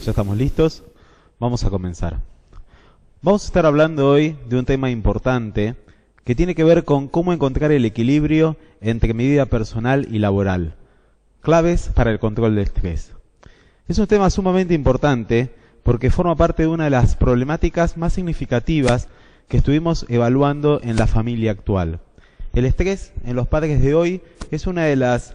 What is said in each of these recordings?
Ya estamos listos. Vamos a comenzar. Vamos a estar hablando hoy de un tema importante que tiene que ver con cómo encontrar el equilibrio entre mi vida personal y laboral. Claves para el control del estrés. Es un tema sumamente importante porque forma parte de una de las problemáticas más significativas que estuvimos evaluando en la familia actual. El estrés en los padres de hoy es una de las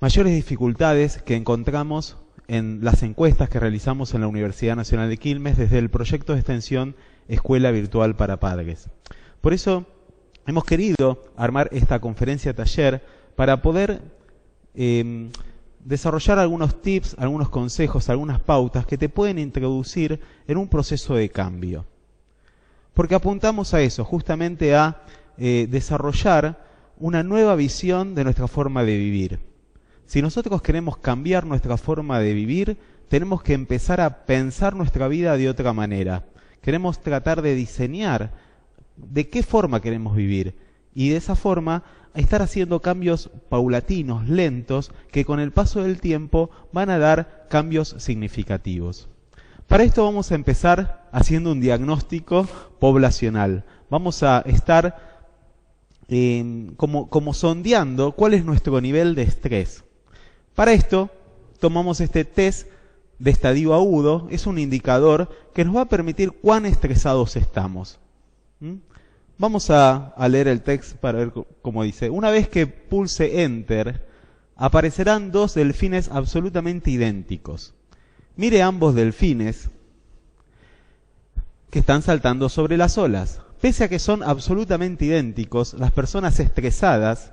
mayores dificultades que encontramos en las encuestas que realizamos en la Universidad Nacional de Quilmes desde el proyecto de extensión Escuela Virtual para Padres. Por eso hemos querido armar esta conferencia taller para poder desarrollar algunos tips, algunos consejos, algunas pautas que te pueden introducir en un proceso de cambio. Porque apuntamos a eso, justamente a desarrollar una nueva visión de nuestra forma de vivir. Si nosotros queremos cambiar nuestra forma de vivir, tenemos que empezar a pensar nuestra vida de otra manera. Queremos tratar de diseñar de qué forma queremos vivir y de esa forma estar haciendo cambios paulatinos, lentos, que con el paso del tiempo van a dar cambios significativos. Para esto vamos a empezar haciendo un diagnóstico poblacional. Vamos a estar como sondeando cuál es nuestro nivel de estrés. Para esto tomamos este test de estadio agudo, es un indicador que nos va a permitir cuán estresados estamos. Vamos a leer el texto para ver cómo dice. Una vez que pulse Enter, aparecerán dos delfines absolutamente idénticos. Mire ambos delfines que están saltando sobre las olas. Pese a que son absolutamente idénticos, las personas estresadas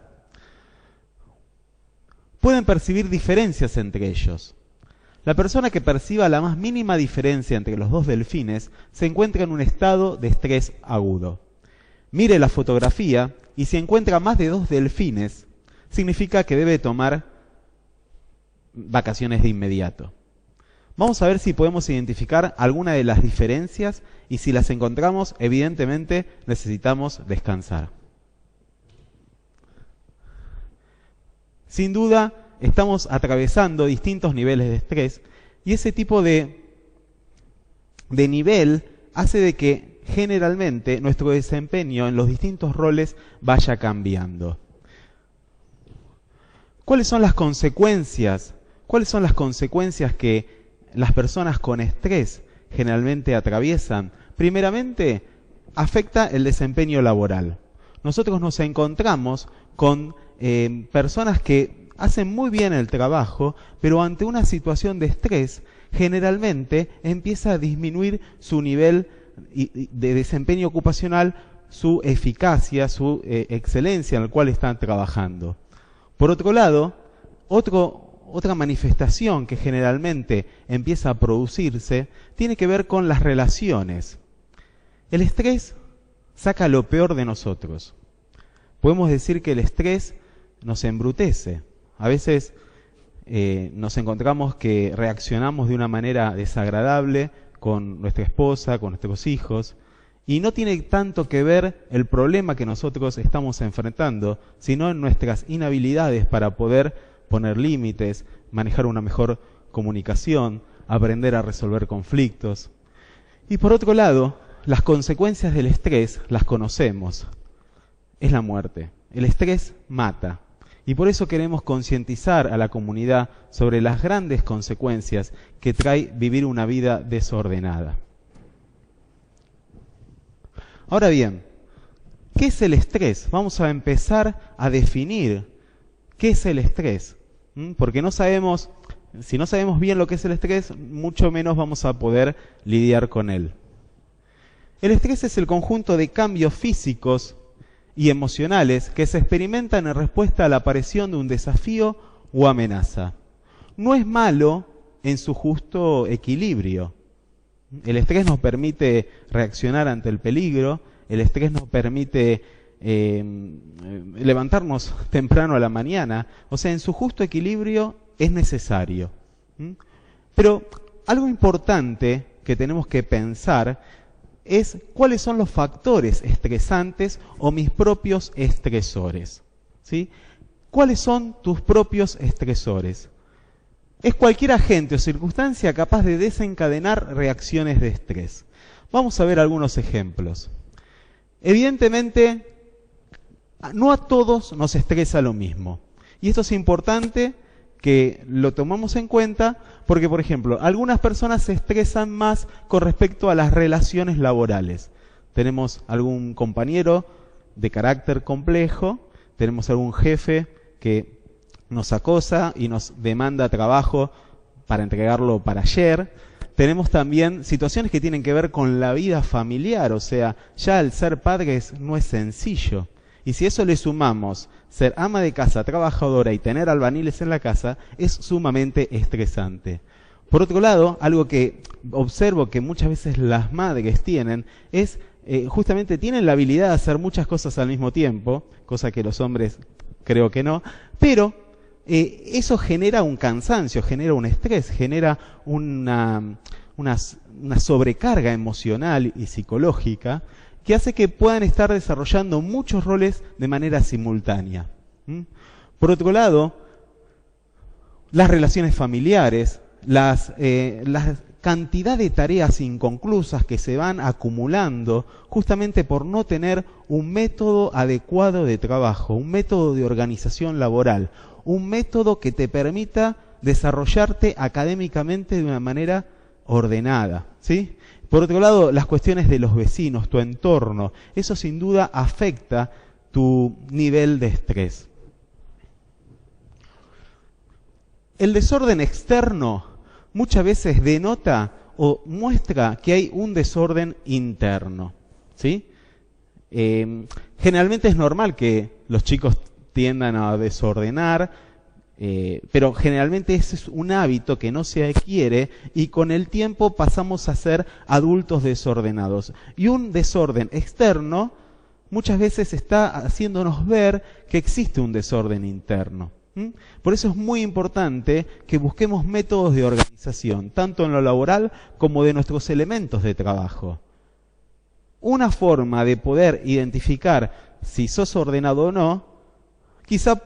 pueden percibir diferencias entre ellos. La persona que perciba la más mínima diferencia entre los dos delfines se encuentra en un estado de estrés agudo. Mire la fotografía y si encuentra más de dos delfines, significa que debe tomar vacaciones de inmediato. Vamos a ver si podemos identificar alguna de las diferencias y si las encontramos, evidentemente necesitamos descansar. Sin duda, estamos atravesando distintos niveles de estrés y ese tipo de nivel hace de que generalmente nuestro desempeño en los distintos roles vaya cambiando. ¿Cuáles son las consecuencias? ¿Cuáles son las consecuencias que las personas con estrés generalmente atraviesan? Primeramente, afecta el desempeño laboral. Nosotros nos encontramos con personas que hacen muy bien el trabajo, pero ante una situación de estrés, generalmente empieza a disminuir su nivel de desempeño ocupacional, su eficacia, su excelencia en la cual están trabajando. Por otro lado, otra manifestación que generalmente empieza a producirse tiene que ver con las relaciones. El estrés saca lo peor de nosotros. Podemos decir que el estrés nos embrutece. A veces nos encontramos que reaccionamos de una manera desagradable con nuestra esposa, con nuestros hijos, y no tiene tanto que ver el problema que nosotros estamos enfrentando, sino en nuestras inhabilidades para poder poner límites, manejar una mejor comunicación, aprender a resolver conflictos. Y por otro lado, las consecuencias del estrés las conocemos. Es la muerte. El estrés mata. Y por eso queremos concientizar a la comunidad sobre las grandes consecuencias que trae vivir una vida desordenada. Ahora bien, ¿qué es el estrés? Vamos a empezar a definir qué es el estrés. Porque si no sabemos bien lo que es el estrés, mucho menos vamos a poder lidiar con él. El estrés es el conjunto de cambios físicos y emocionales que se experimentan en respuesta a la aparición de un desafío o amenaza. No es malo en su justo equilibrio. El estrés nos permite reaccionar ante el peligro, el estrés nos permite levantarnos temprano a la mañana, o sea, en su justo equilibrio es necesario. Pero algo importante que tenemos que pensar es cuáles son los factores estresantes o mis propios estresores. ¿Sí? ¿Cuáles son tus propios estresores? es cualquier agente o circunstancia capaz de desencadenar reacciones de estrés. Vamos a ver algunos ejemplos. Evidentemente, no a todos nos estresa lo mismo. Y esto es importante que lo tomamos en cuenta porque, por ejemplo, algunas personas se estresan más con respecto a las relaciones laborales. Tenemos algún compañero de carácter complejo, tenemos algún jefe que nos acosa y nos demanda trabajo para entregarlo para ayer. Tenemos también situaciones que tienen que ver con la vida familiar, o sea, ya el ser padres no es sencillo. Y si eso le sumamos ser ama de casa, trabajadora y tener albañiles en la casa, es sumamente estresante. Por otro lado, algo que observo que muchas veces las madres tienen es justamente tienen la habilidad de hacer muchas cosas al mismo tiempo, cosa que los hombres creo que no, pero eso genera un cansancio, genera un estrés, genera una sobrecarga emocional y psicológica que hace que puedan estar desarrollando muchos roles de manera simultánea. Por otro lado, las relaciones familiares, la cantidad de tareas inconclusas que se van acumulando justamente por no tener un método adecuado de trabajo, un método de organización laboral, un método que te permita desarrollarte académicamente de una manera ordenada, ¿sí? Por otro lado, las cuestiones de los vecinos, tu entorno, eso sin duda afecta tu nivel de estrés. El desorden externo muchas veces denota o muestra que hay un desorden interno, ¿sí? Generalmente es normal que los chicos tiendan a desordenar, pero generalmente ese es un hábito que no se adquiere y con el tiempo pasamos a ser adultos desordenados. Y un desorden externo muchas veces está haciéndonos ver que existe un desorden interno. Por eso es muy importante que busquemos métodos de organización, tanto en lo laboral como de nuestros elementos de trabajo. Una forma de poder identificar si sos ordenado o no, quizá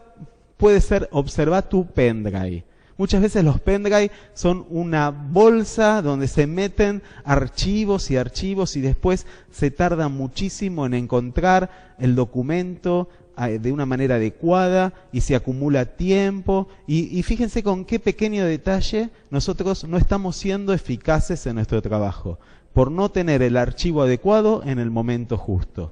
puede ser observar tu pendrive. Muchas veces los pendrive son una bolsa donde se meten archivos y después se tarda muchísimo en encontrar el documento de una manera adecuada y se acumula tiempo y fíjense con qué pequeño detalle nosotros no estamos siendo eficaces en nuestro trabajo por no tener el archivo adecuado en el momento justo.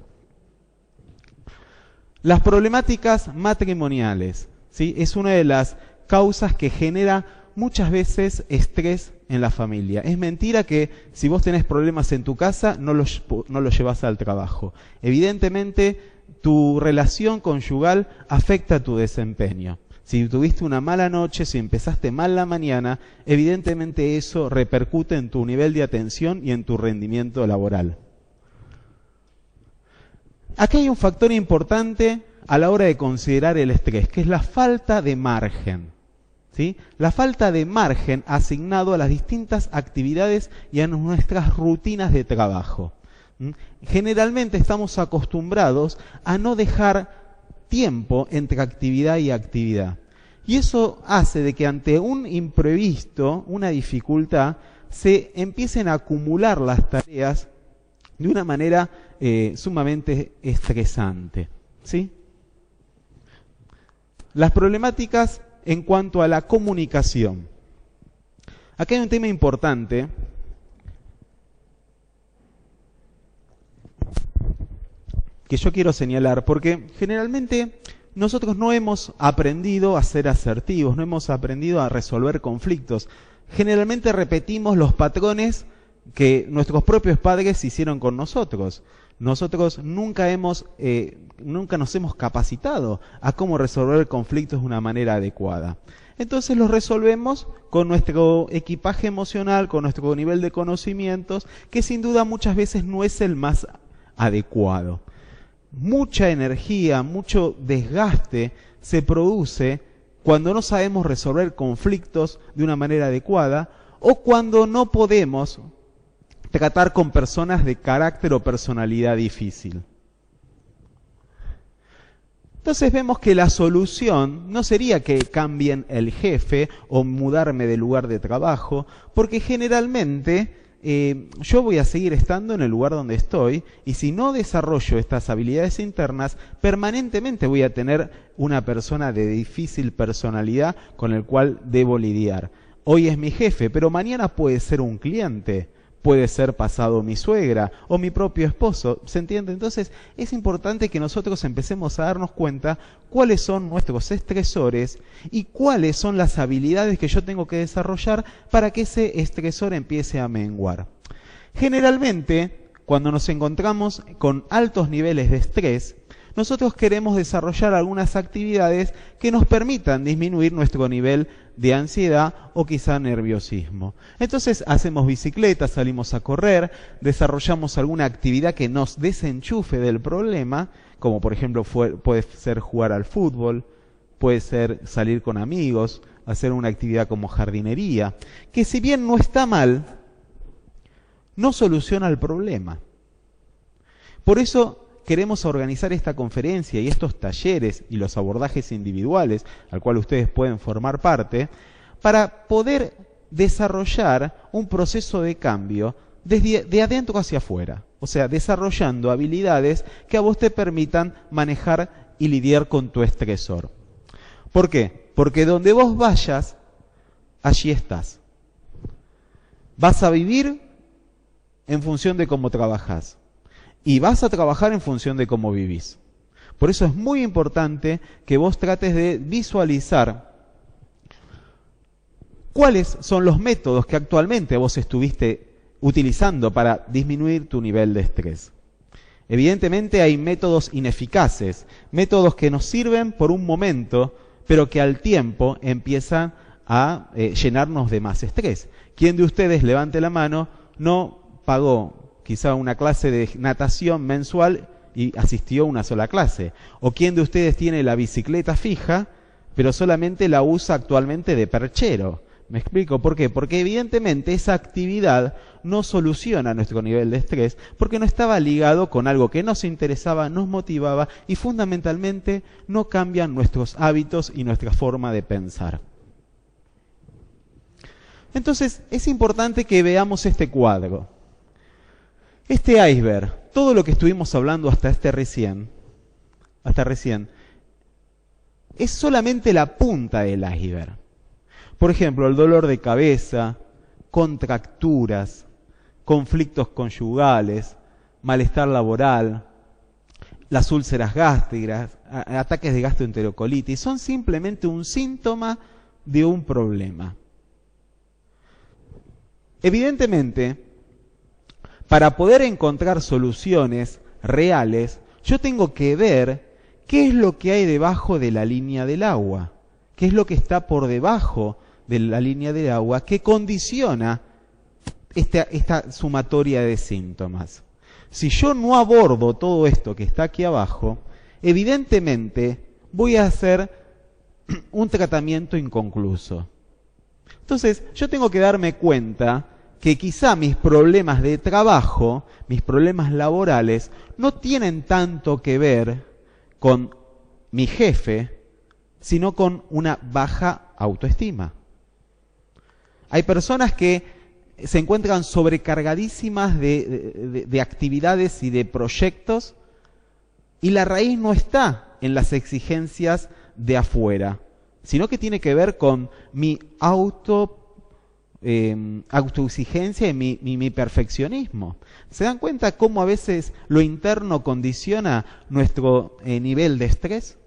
Las problemáticas matrimoniales, ¿sí? Es una de las causas que genera muchas veces estrés en la familia. Es mentira que si vos tenés problemas en tu casa no los llevas al trabajo. Evidentemente tu relación conyugal afecta tu desempeño. Si tuviste una mala noche, si empezaste mal la mañana, evidentemente eso repercute en tu nivel de atención y en tu rendimiento laboral. Aquí hay un factor importante a la hora de considerar el estrés, que es la falta de margen. ¿Sí? La falta de margen asignado a las distintas actividades y a nuestras rutinas de trabajo. Generalmente estamos acostumbrados a no dejar tiempo entre actividad y actividad. Y eso hace de que ante un imprevisto, una dificultad, se empiecen a acumular las tareas de una manera sumamente estresante. ¿Sí? Las problemáticas en cuanto a la comunicación. Acá hay un tema importante que yo quiero señalar, porque generalmente nosotros no hemos aprendido a ser asertivos, no hemos aprendido a resolver conflictos. Generalmente repetimos los patrones que nuestros propios padres hicieron con nosotros. Nosotros nunca nos hemos capacitado a cómo resolver conflictos de una manera adecuada. Entonces los resolvemos con nuestro equipaje emocional, con nuestro nivel de conocimientos, que sin duda muchas veces no es el más adecuado. Mucha energía, mucho desgaste se produce cuando no sabemos resolver conflictos de una manera adecuada o cuando no podemos tratar con personas de carácter o personalidad difícil. Entonces vemos que la solución no sería que cambien el jefe o mudarme de lugar de trabajo, porque generalmente yo voy a seguir estando en el lugar donde estoy, y si no desarrollo estas habilidades internas, permanentemente voy a tener una persona de difícil personalidad con el cual debo lidiar. Hoy es mi jefe, pero mañana puede ser un cliente. Puede ser pasado mi suegra o mi propio esposo, ¿se entiende? Entonces es importante que nosotros empecemos a darnos cuenta cuáles son nuestros estresores y cuáles son las habilidades que yo tengo que desarrollar para que ese estresor empiece a menguar. Generalmente, cuando nos encontramos con altos niveles de estrés, nosotros queremos desarrollar algunas actividades que nos permitan disminuir nuestro nivel de ansiedad o quizá nerviosismo. Entonces hacemos bicicleta, salimos a correr, desarrollamos alguna actividad que nos desenchufe del problema, como por ejemplo puede ser jugar al fútbol, puede ser salir con amigos, hacer una actividad como jardinería, que si bien no está mal, no soluciona el problema. Por eso queremos organizar esta conferencia y estos talleres y los abordajes individuales, al cual ustedes pueden formar parte, para poder desarrollar un proceso de cambio desde de adentro hacia afuera. O sea, desarrollando habilidades que a vos te permitan manejar y lidiar con tu estresor. ¿Por qué? Porque donde vos vayas, allí estás. Vas a vivir en función de cómo trabajás. Y vas a trabajar en función de cómo vivís. Por eso es muy importante que vos trates de visualizar cuáles son los métodos que actualmente vos estuviste utilizando para disminuir tu nivel de estrés. Evidentemente hay métodos ineficaces, métodos que nos sirven por un momento, pero que al tiempo empiezan a llenarnos de más estrés. ¿Quién de ustedes, levante la mano, no pagó quizá una clase de natación mensual y asistió a una sola clase? ¿O quién de ustedes tiene la bicicleta fija, pero solamente la usa actualmente de perchero? ¿Me explico? ¿Por qué? Porque evidentemente esa actividad no soluciona nuestro nivel de estrés, porque no estaba ligado con algo que nos interesaba, nos motivaba y fundamentalmente no cambian nuestros hábitos y nuestra forma de pensar. Entonces es importante que veamos este cuadro. Este iceberg, todo lo que estuvimos hablando hasta recién, es solamente la punta del iceberg. Por ejemplo, el dolor de cabeza, contracturas, conflictos conyugales, malestar laboral, las úlceras gástricas, ataques de gastroenterocolitis, son simplemente un síntoma de un problema. Evidentemente, para poder encontrar soluciones reales, yo tengo que ver qué es lo que hay debajo de la línea del agua, qué es lo que está por debajo de la línea del agua que condiciona esta sumatoria de síntomas. Si yo no abordo todo esto que está aquí abajo, evidentemente voy a hacer un tratamiento inconcluso. Entonces, yo tengo que darme cuenta que quizá mis problemas de trabajo, mis problemas laborales, no tienen tanto que ver con mi jefe, sino con una baja autoestima. Hay personas que se encuentran sobrecargadísimas de actividades y de proyectos, y la raíz no está en las exigencias de afuera, sino que tiene que ver con mi autoexigencia y mi perfeccionismo. ¿Se dan cuenta cómo a veces lo interno condiciona nuestro nivel de estrés?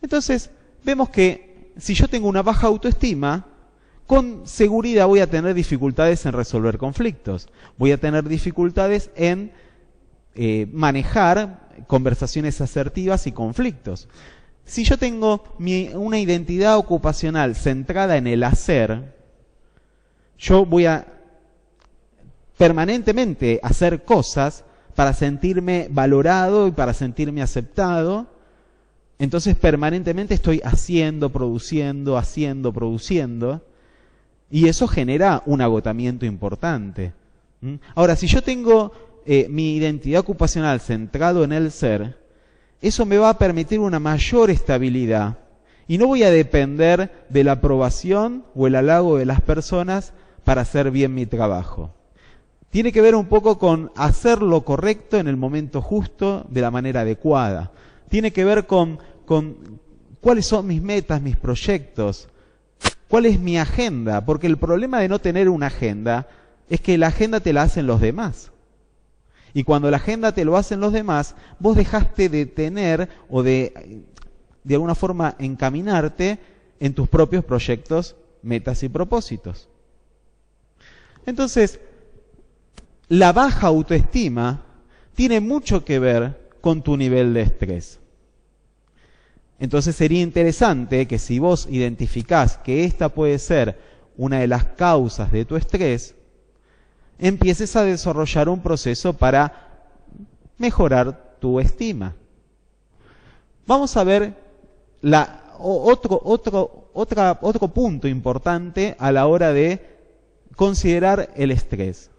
Entonces, vemos que si yo tengo una baja autoestima, con seguridad voy a tener dificultades en resolver conflictos. Voy a tener dificultades en manejar conversaciones asertivas y conflictos. Si yo tengo una identidad ocupacional centrada en el hacer, yo voy a permanentemente hacer cosas para sentirme valorado y para sentirme aceptado. Entonces permanentemente estoy haciendo, produciendo, y eso genera un agotamiento importante. Ahora, si yo tengo mi identidad ocupacional centrado en el ser, eso me va a permitir una mayor estabilidad y no voy a depender de la aprobación o el halago de las personas para hacer bien mi trabajo. Tiene que ver un poco con hacer lo correcto en el momento justo, de la manera adecuada. Tiene que ver con cuáles son mis metas, mis proyectos, cuál es mi agenda, porque el problema de no tener una agenda es que la agenda te la hacen los demás. Y cuando la agenda te lo hacen los demás, vos dejaste de tener o de alguna forma encaminarte en tus propios proyectos, metas y propósitos. Entonces, la baja autoestima tiene mucho que ver con tu nivel de estrés. Entonces sería interesante que si vos identificás que esta puede ser una de las causas de tu estrés, empieces a desarrollar un proceso para mejorar tu estima. Vamos a ver otro punto importante a la hora de considerar el estrés.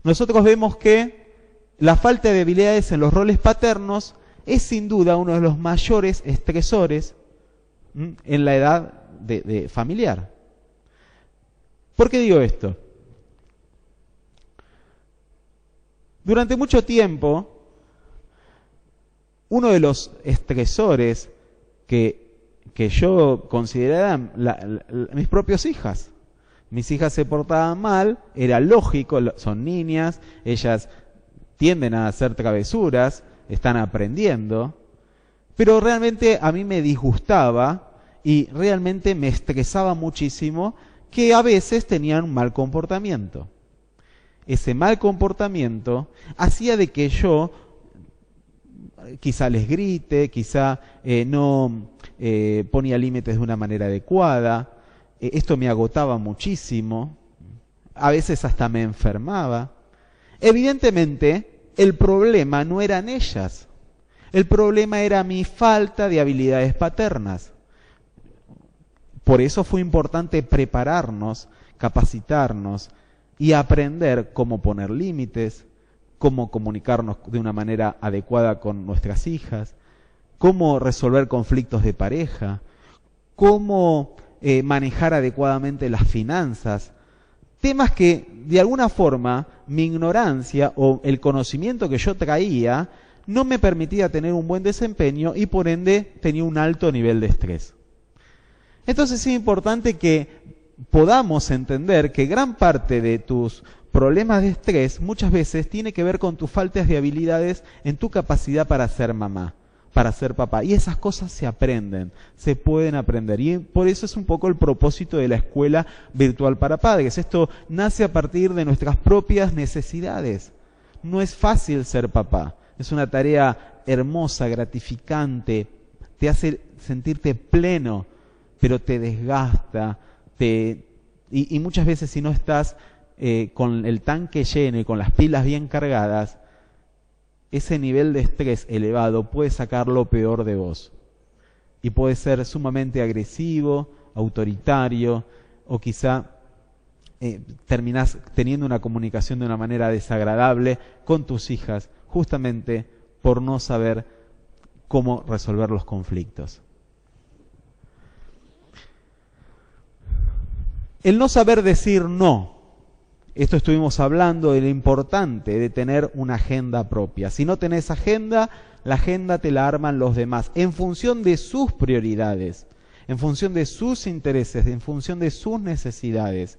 Nosotros vemos que la falta de habilidades en los roles paternos es sin duda uno de los mayores estresores en la edad de familiar. ¿Por qué digo esto? Durante mucho tiempo, uno de los estresores que yo consideraba mis propias hijas. Mis hijas se portaban mal, era lógico, son niñas, ellas tienden a hacer travesuras, están aprendiendo, pero realmente a mí me disgustaba y realmente me estresaba muchísimo que a veces tenían un mal comportamiento. Ese mal comportamiento hacía de que yo quizá les grite, quizá no ponía límites de una manera adecuada. Esto me agotaba muchísimo, a veces hasta me enfermaba. Evidentemente, el problema no eran ellas, el problema era mi falta de habilidades paternas. Por eso fue importante prepararnos, capacitarnos y aprender cómo poner límites, cómo comunicarnos de una manera adecuada con nuestras hijas, cómo resolver conflictos de pareja, cómo manejar adecuadamente las finanzas, temas que de alguna forma mi ignorancia o el conocimiento que yo traía no me permitía tener un buen desempeño y por ende tenía un alto nivel de estrés. Entonces es importante que podamos entender que gran parte de tus problemas de estrés muchas veces tiene que ver con tus faltas de habilidades en tu capacidad para ser mamá, para ser papá. Y esas cosas se aprenden, se pueden aprender. Y por eso es un poco el propósito de la escuela virtual para padres. Esto nace a partir de nuestras propias necesidades. No es fácil ser papá. Es una tarea hermosa, gratificante, te hace sentirte pleno, pero te desgasta. Y muchas veces si no estás con el tanque lleno y con las pilas bien cargadas, ese nivel de estrés elevado puede sacar lo peor de vos. Y puede ser sumamente agresivo, autoritario, o quizá terminás teniendo una comunicación de una manera desagradable con tus hijas, justamente por no saber cómo resolver los conflictos. El no saber decir no. Esto estuvimos hablando de lo importante de tener una agenda propia. Si no tenés agenda, la agenda te la arman los demás en función de sus prioridades, en función de sus intereses, en función de sus necesidades.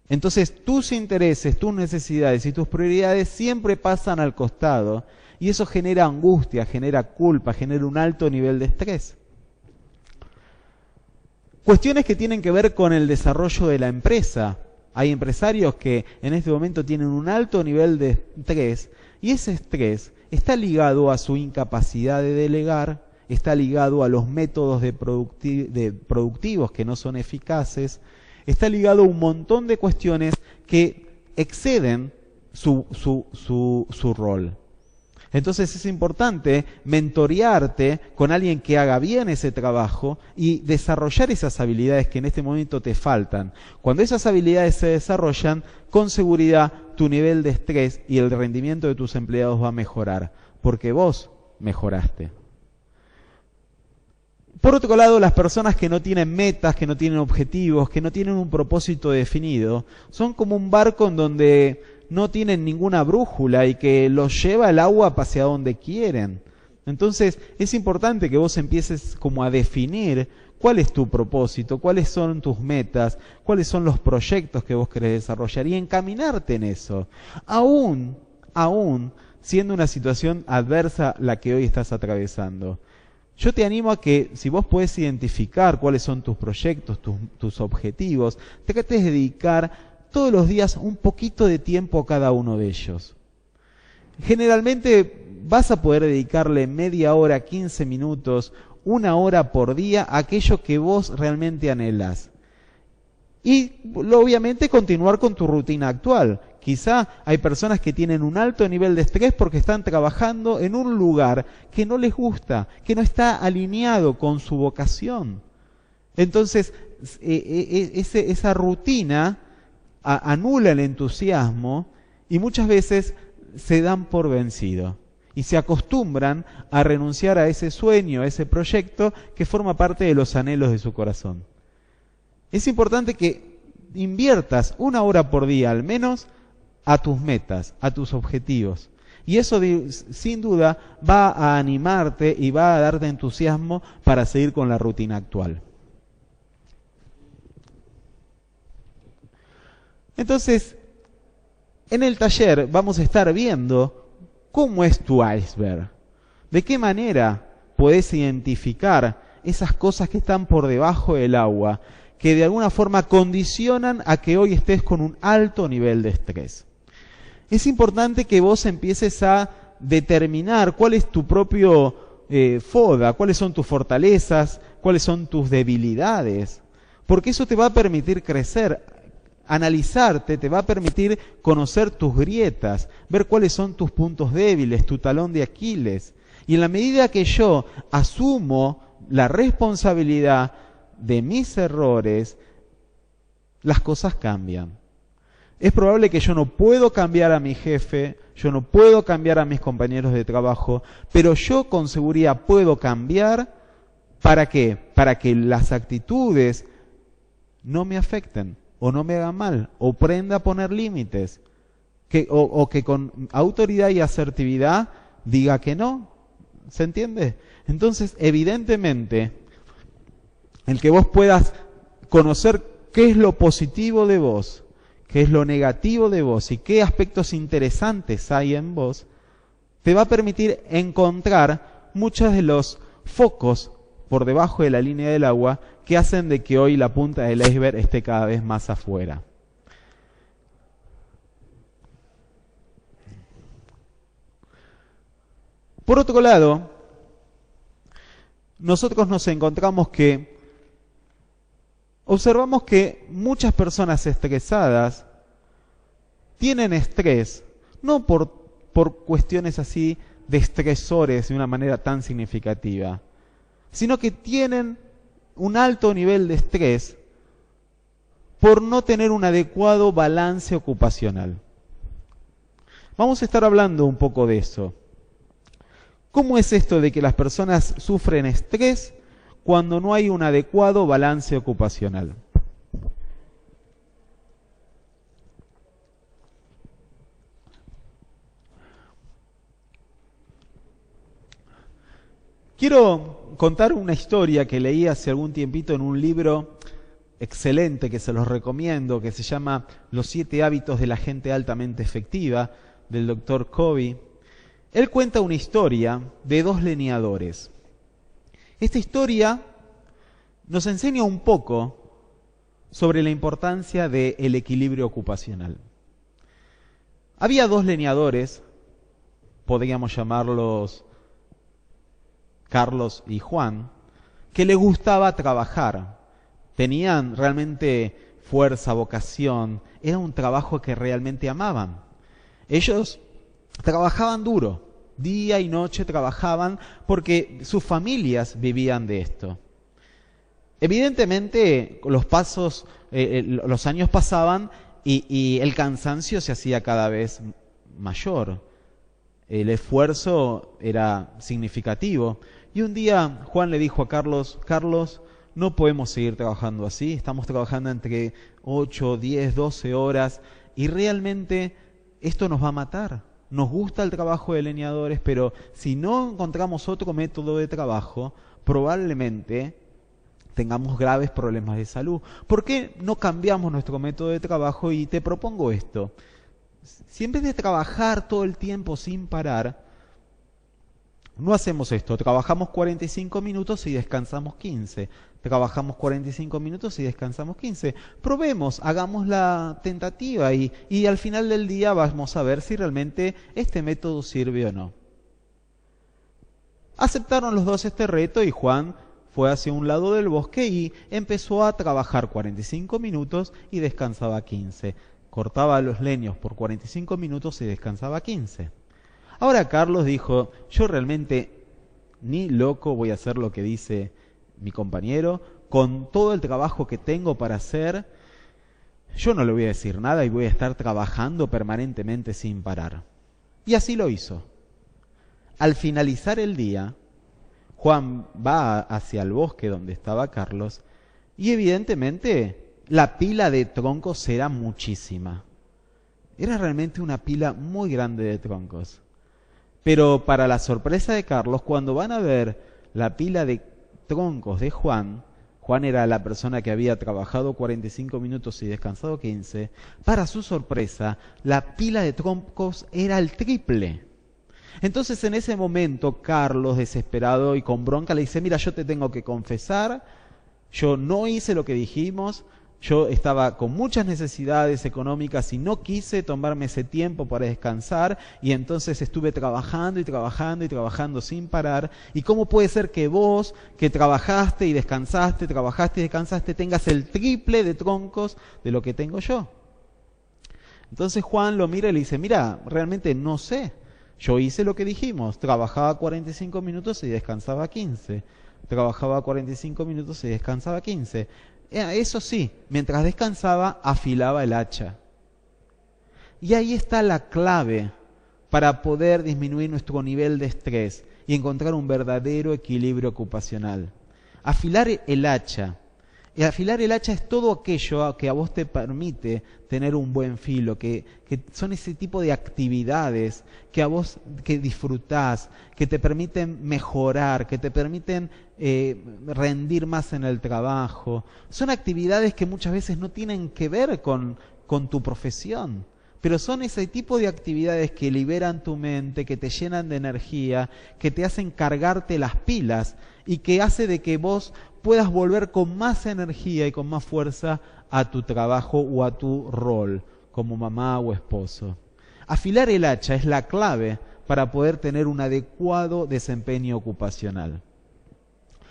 Entonces tus intereses, tus necesidades y tus prioridades siempre pasan al costado y eso genera angustia, genera culpa, genera un alto nivel de estrés. Cuestiones que tienen que ver con el desarrollo de la empresa. Hay empresarios que en este momento tienen un alto nivel de estrés y ese estrés está ligado a su incapacidad de delegar, está ligado a los métodos productivos que no son eficaces, está ligado a un montón de cuestiones que exceden su rol. Entonces es importante mentorearte con alguien que haga bien ese trabajo y desarrollar esas habilidades que en este momento te faltan. Cuando esas habilidades se desarrollan, con seguridad tu nivel de estrés y el rendimiento de tus empleados va a mejorar. Porque vos mejoraste. Por otro lado, las personas que no tienen metas, que no tienen objetivos, que no tienen un propósito definido, son como un barco en donde no tienen ninguna brújula y que los lleva el agua hacia donde quieren. Entonces, es importante que vos empieces como a definir cuál es tu propósito, cuáles son tus metas, cuáles son los proyectos que vos querés desarrollar y encaminarte en eso. Aún siendo una situación adversa la que hoy estás atravesando. Yo te animo a que, si vos podés identificar cuáles son tus proyectos, tus objetivos, te trates de dedicar todos los días un poquito de tiempo a cada uno de ellos. Generalmente vas a poder dedicarle media hora, 15 minutos, 1 hora por día a aquello que vos realmente anhelás. Y obviamente continuar con tu rutina actual. Quizá hay personas que tienen un alto nivel de estrés porque están trabajando en un lugar que no les gusta, que no está alineado con su vocación. Entonces, esa rutina anula el entusiasmo y muchas veces se dan por vencido y se acostumbran a renunciar a ese sueño, a ese proyecto que forma parte de los anhelos de su corazón. Es importante que inviertas 1 hora por día al menos a tus metas, a tus objetivos. Y eso sin duda va a animarte y va a darte entusiasmo para seguir con la rutina actual. Entonces, en el taller vamos a estar viendo cómo es tu iceberg. De qué manera podés identificar esas cosas que están por debajo del agua, que de alguna forma condicionan a que hoy estés con un alto nivel de estrés. Es importante que vos empieces a determinar cuál es tu propio FODA, cuáles son tus fortalezas, cuáles son tus debilidades, porque eso te va a permitir crecer, analizarte, te va a permitir conocer tus grietas, ver cuáles son tus puntos débiles, tu talón de Aquiles. Y en la medida que yo asumo la responsabilidad de mis errores, las cosas cambian. Es probable que yo no puedo cambiar a mi jefe, yo no puedo cambiar a mis compañeros de trabajo, pero yo con seguridad puedo cambiar. ¿Para qué? Para que las actitudes no me afecten, o no me hagan mal, o aprenda a poner límites, o que con autoridad y asertividad diga que no. ¿Se entiende? Entonces, evidentemente, el que vos puedas conocer qué es lo positivo de vos, qué es lo negativo de vos y qué aspectos interesantes hay en vos, te va a permitir encontrar muchos de los focos por debajo de la línea del agua que hacen de que hoy la punta del iceberg esté cada vez más afuera. Por otro lado, nosotros nos encontramos que observamos que muchas personas estresadas tienen estrés, no por cuestiones así de estresores de una manera tan significativa, sino que tienen un alto nivel de estrés por no tener un adecuado balance ocupacional. Vamos a estar hablando un poco de eso. ¿Cómo es esto de que las personas sufren estrés cuando no hay un adecuado balance ocupacional? Quiero contar una historia que leí hace algún tiempito en un libro excelente que se los recomiendo, que se llama Los 7 hábitos de la gente altamente efectiva, del Dr. Covey. Él cuenta una historia de 2 leñadores. Esta historia nos enseña un poco sobre la importancia del equilibrio ocupacional. Había 2 leñadores, podríamos llamarlos Carlos y Juan, que les gustaba trabajar. Tenían realmente fuerza, vocación, era un trabajo que realmente amaban. Ellos trabajaban duro, día y noche trabajaban porque sus familias vivían de esto. Evidentemente los años pasaban y el cansancio se hacía cada vez mayor. El esfuerzo era significativo. Y un día Juan le dijo a Carlos, Carlos, no podemos seguir trabajando así, estamos trabajando entre 8, 10, 12 horas y realmente esto nos va a matar. Nos gusta el trabajo de leñadores, pero si no encontramos otro método de trabajo, probablemente tengamos graves problemas de salud. ¿Por qué no cambiamos nuestro método de trabajo? Y te propongo esto. Si en vez de trabajar todo el tiempo sin parar, no hacemos esto, trabajamos 45 minutos y descansamos 15. Trabajamos 45 minutos y descansamos 15. Probemos, hagamos la tentativa y al final del día vamos a ver si realmente este método sirve o no. Aceptaron los dos este reto y Juan fue hacia un lado del bosque y empezó a trabajar 45 minutos y descansaba 15. Cortaba los leños por 45 minutos y descansaba 15. Ahora Carlos dijo, yo realmente ni loco voy a hacer lo que dice mi compañero, con todo el trabajo que tengo para hacer, yo no le voy a decir nada y voy a estar trabajando permanentemente sin parar. Y así lo hizo. Al finalizar el día, Juan va hacia el bosque donde estaba Carlos y evidentemente la pila de troncos era muchísima. Era realmente una pila muy grande de troncos. Pero para la sorpresa de Carlos, cuando van a ver la pila de troncos de Juan, Juan era la persona que había trabajado 45 minutos y descansado 15, para su sorpresa, la pila de troncos era el triple. Entonces en ese momento Carlos, desesperado y con bronca, le dice, mira, yo te tengo que confesar, yo no hice lo que dijimos, yo estaba con muchas necesidades económicas y no quise tomarme ese tiempo para descansar y entonces estuve trabajando y trabajando y trabajando sin parar. ¿Y cómo puede ser que vos, que trabajaste y descansaste, tengas el triple de troncos de lo que tengo yo? Entonces Juan lo mira y le dice, mira, realmente no sé. Yo hice lo que dijimos, trabajaba 45 minutos y descansaba 15. Trabajaba 45 minutos y descansaba 15. Eso sí, mientras descansaba, afilaba el hacha. Y ahí está la clave para poder disminuir nuestro nivel de estrés y encontrar un verdadero equilibrio ocupacional. Afilar el hacha. Y afilar el hacha es todo aquello que a vos te permite tener un buen filo, que son ese tipo de actividades que a vos que disfrutás, que te permiten mejorar, que te permiten rendir más en el trabajo. Son actividades que muchas veces no tienen que ver con tu profesión, pero son ese tipo de actividades que liberan tu mente, que te llenan de energía, que te hacen cargarte las pilas y que hace de que vos puedas volver con más energía y con más fuerza a tu trabajo o a tu rol como mamá o esposo. Afilar el hacha es la clave para poder tener un adecuado desempeño ocupacional.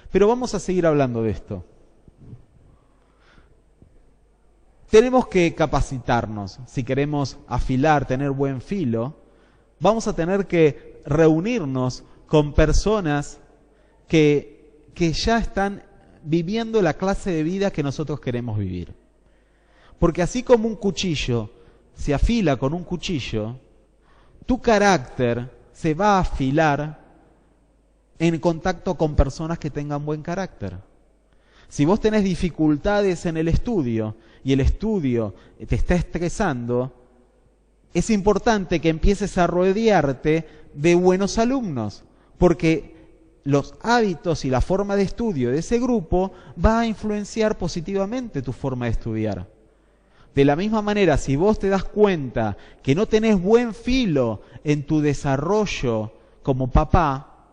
Pero vamos a seguir hablando de esto. Tenemos que capacitarnos. Si queremos afilar, tener buen filo, vamos a tener que reunirnos con personas que ya están viviendo la clase de vida que nosotros queremos vivir. Porque así como un cuchillo se afila con un cuchillo, tu carácter se va a afilar en contacto con personas que tengan buen carácter. Si vos tenés dificultades en el estudio y el estudio te está estresando, es importante que empieces a rodearte de buenos alumnos, porque los hábitos y la forma de estudio de ese grupo va a influenciar positivamente tu forma de estudiar. De la misma manera, si vos te das cuenta que no tenés buen filo en tu desarrollo como papá,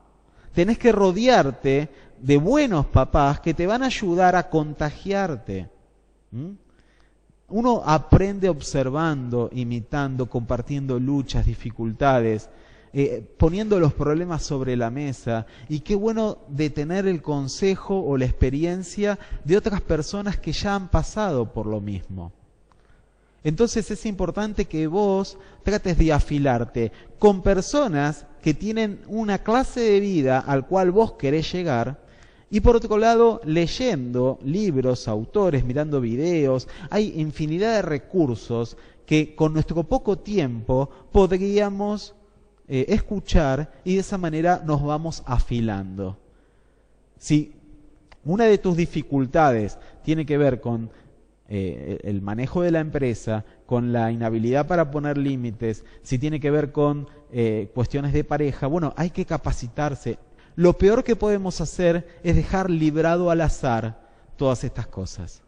tenés que rodearte de buenos papás que te van a ayudar a contagiarte. Uno aprende observando, imitando, compartiendo luchas, dificultades, poniendo los problemas sobre la mesa. Y qué bueno de tener el consejo o la experiencia de otras personas que ya han pasado por lo mismo. Entonces es importante que vos trates de afilarte con personas que tienen una clase de vida al cual vos querés llegar. Y por otro lado, leyendo libros, autores, mirando videos, hay infinidad de recursos que con nuestro poco tiempo podríamos escuchar, y de esa manera nos vamos afilando. Si una de tus dificultades tiene que ver con el manejo de la empresa, con la inhabilidad para poner límites, si tiene que ver con cuestiones de pareja, bueno, hay que capacitarse. Lo peor que podemos hacer es dejar librado al azar todas estas cosas.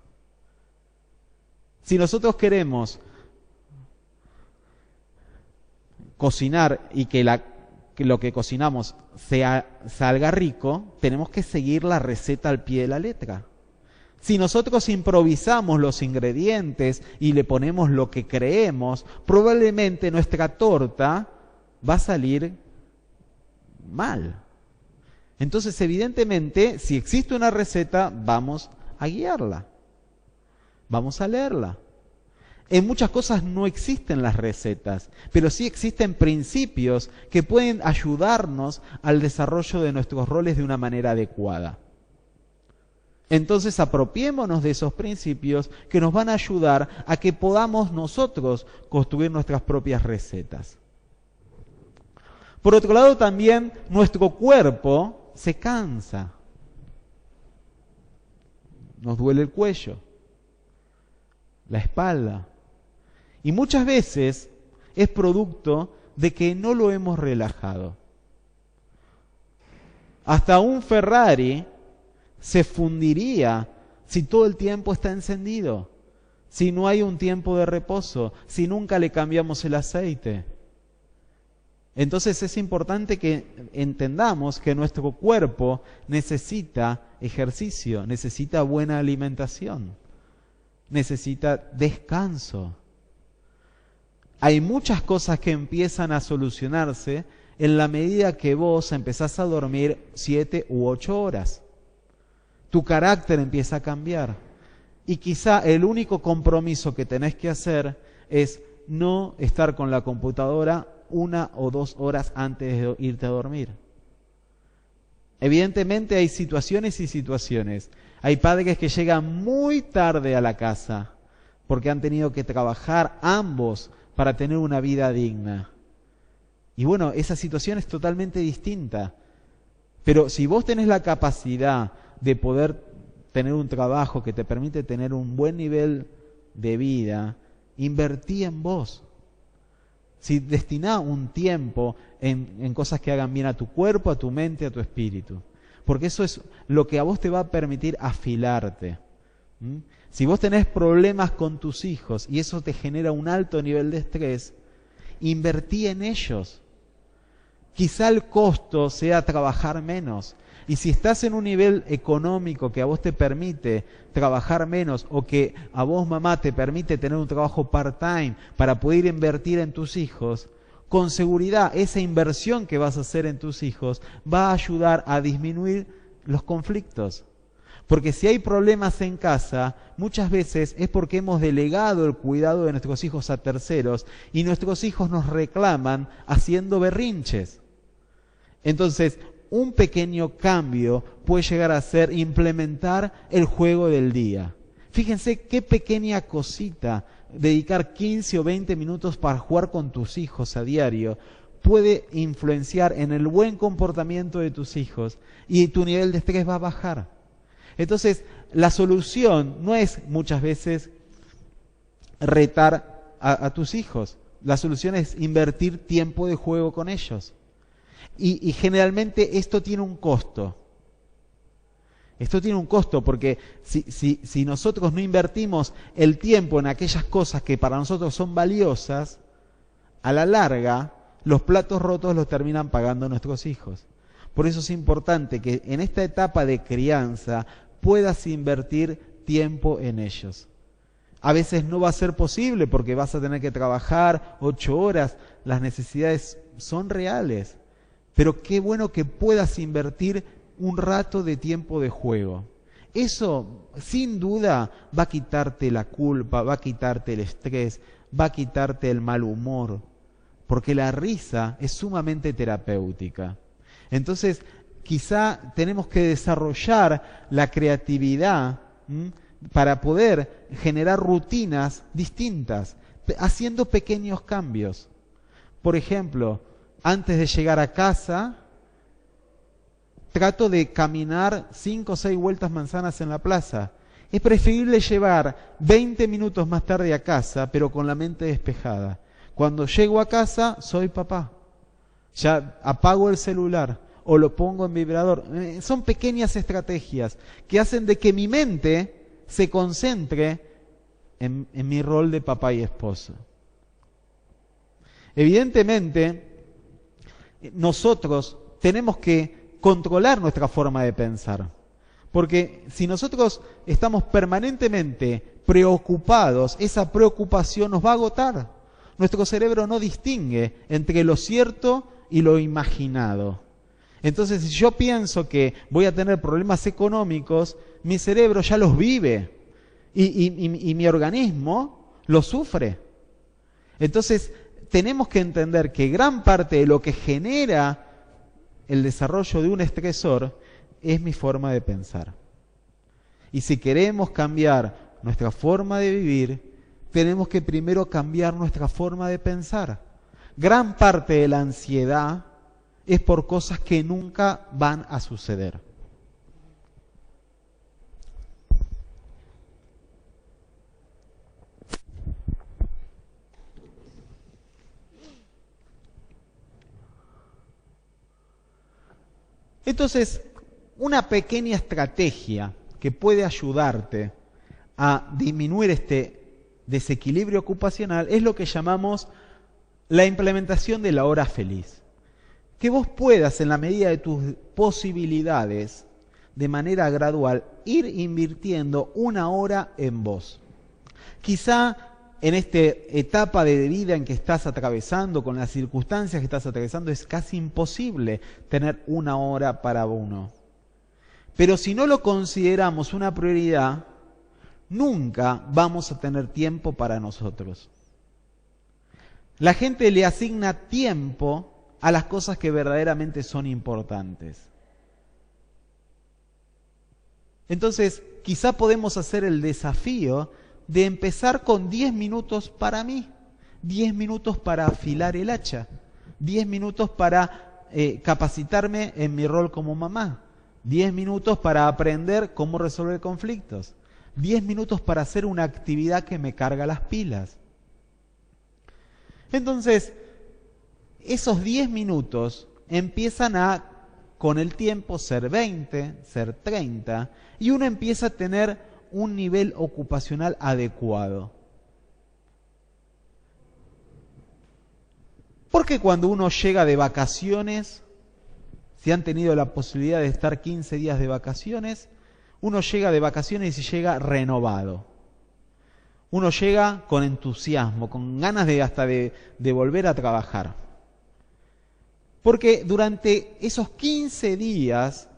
Si nosotros queremos cocinar y que lo que cocinamos salga rico, tenemos que seguir la receta al pie de la letra. Si nosotros improvisamos los ingredientes y le ponemos lo que creemos, probablemente nuestra torta va a salir mal. Entonces, evidentemente, si existe una receta, vamos a guiarla. Vamos a leerla. En muchas cosas no existen las recetas, pero sí existen principios que pueden ayudarnos al desarrollo de nuestros roles de una manera adecuada. Entonces apropiémonos de esos principios que nos van a ayudar a que podamos nosotros construir nuestras propias recetas. Por otro lado, también nuestro cuerpo se cansa. Nos duele el cuello, la espalda. Y muchas veces es producto de que no lo hemos relajado. Hasta un Ferrari se fundiría si todo el tiempo está encendido, si no hay un tiempo de reposo, si nunca le cambiamos el aceite. Entonces es importante que entendamos que nuestro cuerpo necesita ejercicio, necesita buena alimentación, necesita descanso. Hay muchas cosas que empiezan a solucionarse en la medida que vos empezás a dormir 7 u 8 horas. Tu carácter empieza a cambiar. Y quizá el único compromiso que tenés que hacer es no estar con la computadora 1 o 2 horas antes de irte a dormir. Evidentemente hay situaciones y situaciones. Hay padres que llegan muy tarde a la casa porque han tenido que trabajar ambos para tener una vida digna. Y bueno, esa situación es totalmente distinta. Pero si vos tenés la capacidad de poder tener un trabajo que te permite tener un buen nivel de vida, invertí en vos. Si destiná un tiempo en cosas que hagan bien a tu cuerpo, a tu mente, a tu espíritu. Porque eso es lo que a vos te va a permitir afilarte. Si vos tenés problemas con tus hijos y eso te genera un alto nivel de estrés, invertí en ellos. Quizá el costo sea trabajar menos. Y si estás en un nivel económico que a vos te permite trabajar menos, o que a vos, mamá, te permite tener un trabajo part-time para poder invertir en tus hijos, con seguridad esa inversión que vas a hacer en tus hijos va a ayudar a disminuir los conflictos. Porque si hay problemas en casa, muchas veces es porque hemos delegado el cuidado de nuestros hijos a terceros y nuestros hijos nos reclaman haciendo berrinches. Entonces, un pequeño cambio puede llegar a ser implementar el juego del día. Fíjense qué pequeña cosita, dedicar 15 o 20 minutos para jugar con tus hijos a diario, puede influenciar en el buen comportamiento de tus hijos y tu nivel de estrés va a bajar. Entonces, la solución no es muchas veces retar a tus hijos. La solución es invertir tiempo de juego con ellos. Y generalmente esto tiene un costo. Esto tiene un costo porque si nosotros no invertimos el tiempo en aquellas cosas que para nosotros son valiosas, a la larga los platos rotos los terminan pagando nuestros hijos. Por eso es importante que en esta etapa de crianza puedas invertir tiempo en ellos. A veces no va a ser posible porque vas a tener que trabajar 8 horas, las necesidades son reales. Pero qué bueno que puedas invertir un rato de tiempo de juego. Eso, sin duda, va a quitarte la culpa, va a quitarte el estrés, va a quitarte el mal humor, porque la risa es sumamente terapéutica. Entonces, quizá tenemos que desarrollar la creatividad para poder generar rutinas distintas, haciendo pequeños cambios. Por ejemplo, antes de llegar a casa, trato de caminar 5 o 6 vueltas manzanas en la plaza. Es preferible llevar 20 minutos más tarde a casa, pero con la mente despejada. Cuando llego a casa, soy papá. Ya apago el celular o lo pongo en vibrador. Son pequeñas estrategias que hacen de que mi mente se concentre en mi rol de papá y esposo. Evidentemente, nosotros tenemos que controlar nuestra forma de pensar. Porque si nosotros estamos permanentemente preocupados, esa preocupación nos va a agotar. Nuestro cerebro no distingue entre lo cierto y lo imaginado. Entonces, si yo pienso que voy a tener problemas económicos, mi cerebro ya los vive y mi organismo los sufre. Entonces, tenemos que entender que gran parte de lo que genera el desarrollo de un estresor es mi forma de pensar. Y si queremos cambiar nuestra forma de vivir, tenemos que primero cambiar nuestra forma de pensar. Gran parte de la ansiedad es por cosas que nunca van a suceder. Entonces, una pequeña estrategia que puede ayudarte a disminuir este desequilibrio ocupacional es lo que llamamos la implementación de la hora feliz. Que vos puedas, en la medida de tus posibilidades, de manera gradual, ir invirtiendo 1 hora en vos. Quizá en esta etapa de vida en que estás atravesando, con las circunstancias que estás atravesando, es casi imposible tener 1 hora para uno. Pero si no lo consideramos una prioridad, nunca vamos a tener tiempo para nosotros. La gente le asigna tiempo a las cosas que verdaderamente son importantes. Entonces, quizá podemos hacer el desafío de empezar con 10 minutos para mí, 10 minutos para afilar el hacha, 10 minutos para capacitarme en mi rol como mamá, 10 minutos para aprender cómo resolver conflictos, 10 minutos para hacer una actividad que me carga las pilas. Entonces, esos 10 minutos empiezan a, con el tiempo, ser 20, ser 30, y uno empieza a tener un nivel ocupacional adecuado. Porque cuando uno llega de vacaciones, si han tenido la posibilidad de estar 15 días de vacaciones, uno llega de vacaciones y llega renovado. Uno llega con entusiasmo, con ganas de hasta de volver a trabajar. Porque durante esos 15 días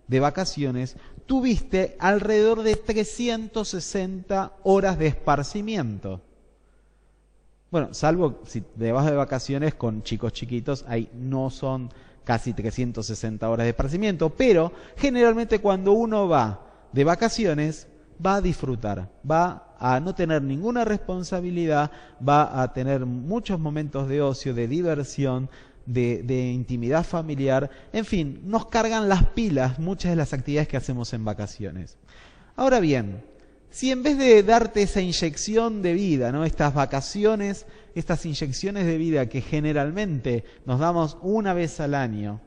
de vacaciones tuviste alrededor de 360 horas de esparcimiento. Bueno, salvo si te vas de vacaciones con chicos chiquitos, ahí no son casi 360 horas de esparcimiento, pero generalmente cuando uno va de vacaciones, va a disfrutar, va a no tener ninguna responsabilidad, va a tener muchos momentos de ocio, de diversión, de intimidad familiar, en fin, nos cargan las pilas muchas de las actividades que hacemos en vacaciones. Ahora bien, si en vez de darte esa inyección de vida, ¿no?, estas vacaciones, estas inyecciones de vida que generalmente nos damos una vez al año,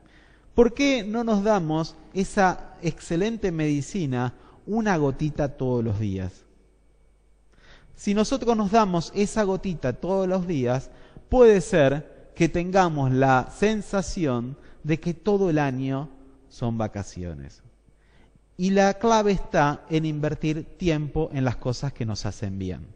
¿por qué no nos damos esa excelente medicina, una gotita todos los días? Si nosotros nos damos esa gotita todos los días, puede ser que tengamos la sensación de que todo el año son vacaciones. Y la clave está en invertir tiempo en las cosas que nos hacen bien.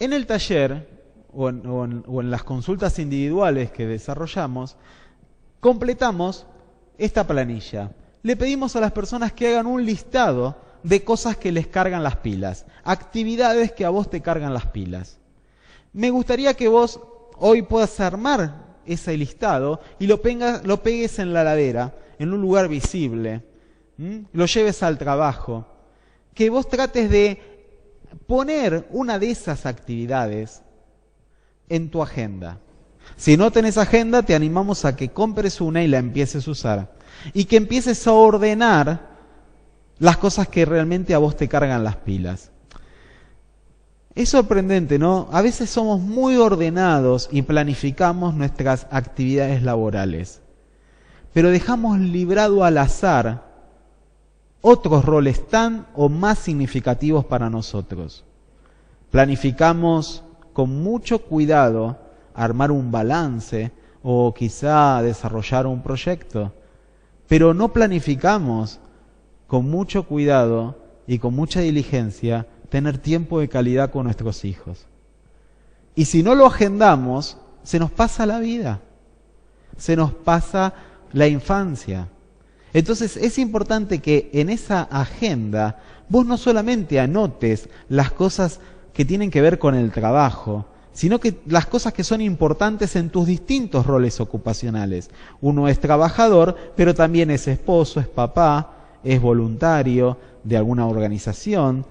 En el taller o en las consultas individuales que desarrollamos, completamos esta planilla. Le pedimos a las personas que hagan un listado de cosas que les cargan las pilas, actividades que a vos te cargan las pilas. Me gustaría que vos hoy puedas armar ese listado y lo pegues en la heladera, en un lugar visible. Lo lleves al trabajo. Que vos trates de poner una de esas actividades en tu agenda. Si no tenés agenda, te animamos a que compres una y la empieces a usar. Y que empieces a ordenar las cosas que realmente a vos te cargan las pilas. Es sorprendente, ¿no? A veces somos muy ordenados y planificamos nuestras actividades laborales, pero dejamos librado al azar otros roles tan o más significativos para nosotros. Planificamos con mucho cuidado armar un balance o quizá desarrollar un proyecto, pero no planificamos con mucho cuidado y con mucha diligencia tener tiempo de calidad con nuestros hijos. Y si no lo agendamos, se nos pasa la vida, se nos pasa la infancia. Entonces es importante que en esa agenda vos no solamente anotes las cosas que tienen que ver con el trabajo, sino que las cosas que son importantes en tus distintos roles ocupacionales. Uno es trabajador, pero también es esposo, es papá, es voluntario de alguna organización,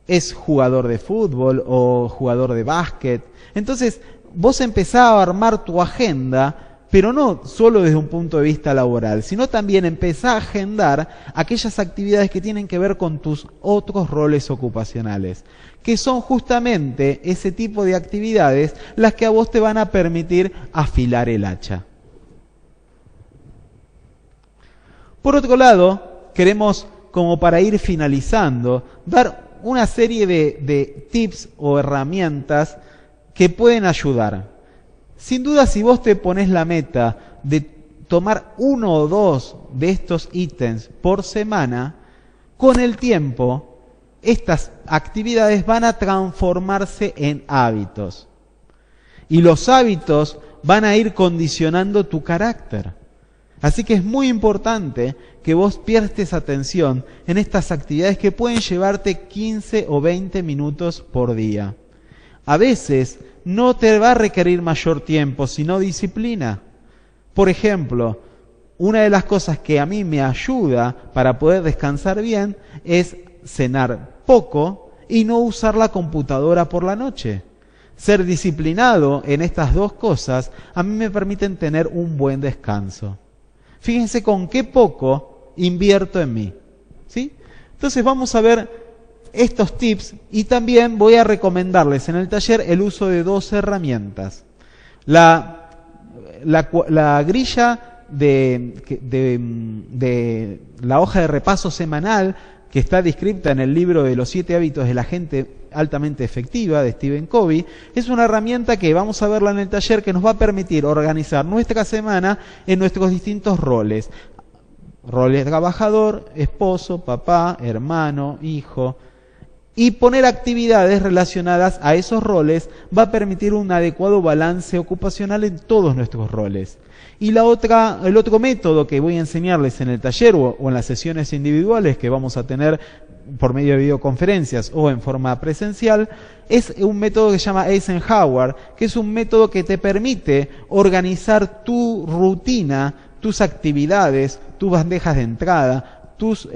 es jugador de fútbol o jugador de básquet. Entonces, vos empezás a armar tu agenda, pero no solo desde un punto de vista laboral, sino también empezás a agendar aquellas actividades que tienen que ver con tus otros roles ocupacionales, que son justamente ese tipo de actividades las que a vos te van a permitir afilar el hacha. Por otro lado, queremos, como para ir finalizando, dar una serie de tips o herramientas que pueden ayudar. Sin duda, si vos te pones la meta de tomar 1 o 2 de estos ítems por semana, con el tiempo, estas actividades van a transformarse en hábitos. Y los hábitos van a ir condicionando tu carácter. Así que es muy importante que vos prestes atención en estas actividades que pueden llevarte 15 o 20 minutos por día. A veces no te va a requerir mayor tiempo, sino disciplina. Por ejemplo, una de las cosas que a mí me ayuda para poder descansar bien es cenar poco y no usar la computadora por la noche. Ser disciplinado en estas dos cosas a mí me permiten tener un buen descanso. Fíjense con qué poco invierto en mí, ¿sí? Entonces vamos a ver estos tips y también voy a recomendarles en el taller el uso de 2 herramientas. La grilla de la hoja de repaso semanal que está descrita en el libro de los 7 hábitos de la gente altamente efectiva de Stephen Covey, es una herramienta que vamos a verla en el taller que nos va a permitir organizar nuestra semana en nuestros distintos roles. Roles de trabajador, esposo, papá, hermano, hijo. Y poner actividades relacionadas a esos roles va a permitir un adecuado balance ocupacional en todos nuestros roles. Y el otro método que voy a enseñarles en el taller o en las sesiones individuales que vamos a tener por medio de videoconferencias o en forma presencial, es un método que se llama Eisenhower, que es un método que te permite organizar tu rutina, tus actividades, tus bandejas de entrada, tus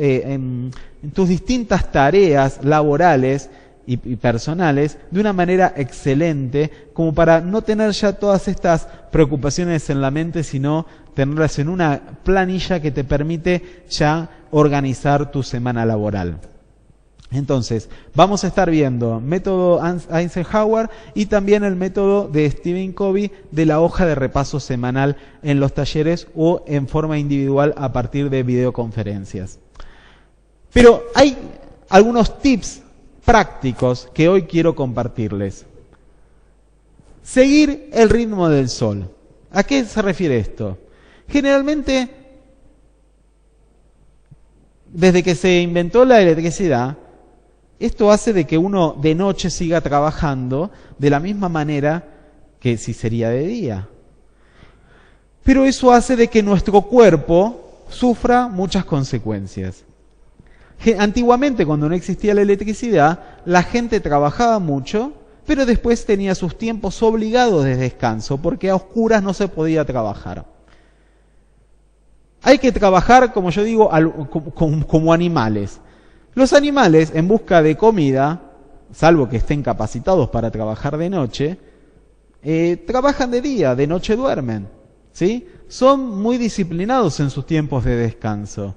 distintas tareas laborales y personales de una manera excelente, como para no tener ya todas estas preocupaciones en la mente, sino tenerlas en una planilla que te permite ya organizar tu semana laboral. Entonces, vamos a estar viendo método Eisenhower y también el método de Stephen Covey de la hoja de repaso semanal en los talleres o en forma individual a partir de videoconferencias. Pero hay algunos tips prácticos que hoy quiero compartirles. Seguir el ritmo del sol. ¿A qué se refiere esto? Generalmente, desde que se inventó la electricidad, esto hace de que uno de noche siga trabajando de la misma manera que si sería de día. Pero eso hace de que nuestro cuerpo sufra muchas consecuencias. Antiguamente, cuando no existía la electricidad, la gente trabajaba mucho pero después tenía sus tiempos obligados de descanso, porque a oscuras no se podía trabajar. Hay que trabajar, como yo digo, como animales. Los animales, en busca de comida, salvo que estén capacitados para trabajar de noche, trabajan de día, de noche duermen, ¿sí? Son muy disciplinados en sus tiempos de descanso.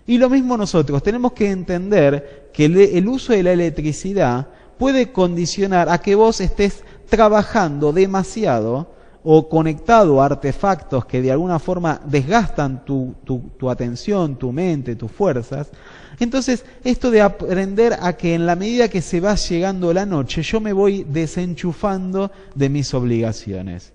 Y lo mismo nosotros, tenemos que entender que el uso de la electricidad puede condicionar a que vos estés trabajando demasiado o conectado a artefactos que de alguna forma desgastan tu atención, tu mente, tus fuerzas. Entonces, esto de aprender a que en la medida que se va llegando la noche, yo me voy desenchufando de mis obligaciones.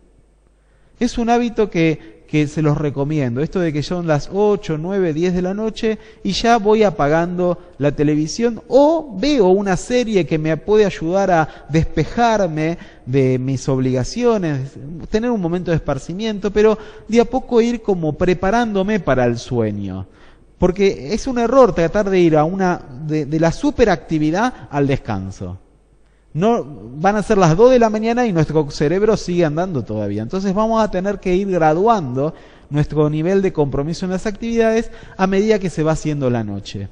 Es un hábito que se los recomiendo, esto de que son las 8, 9, 10 de la noche y ya voy apagando la televisión o veo una serie que me puede ayudar a despejarme de mis obligaciones, tener un momento de esparcimiento, pero de a poco ir como preparándome para el sueño. Porque es un error tratar de ir de la superactividad al descanso. No, van a ser las 2 de la mañana y nuestro cerebro sigue andando todavía. Entonces vamos a tener que ir graduando nuestro nivel de compromiso en las actividades a medida que se va haciendo la noche.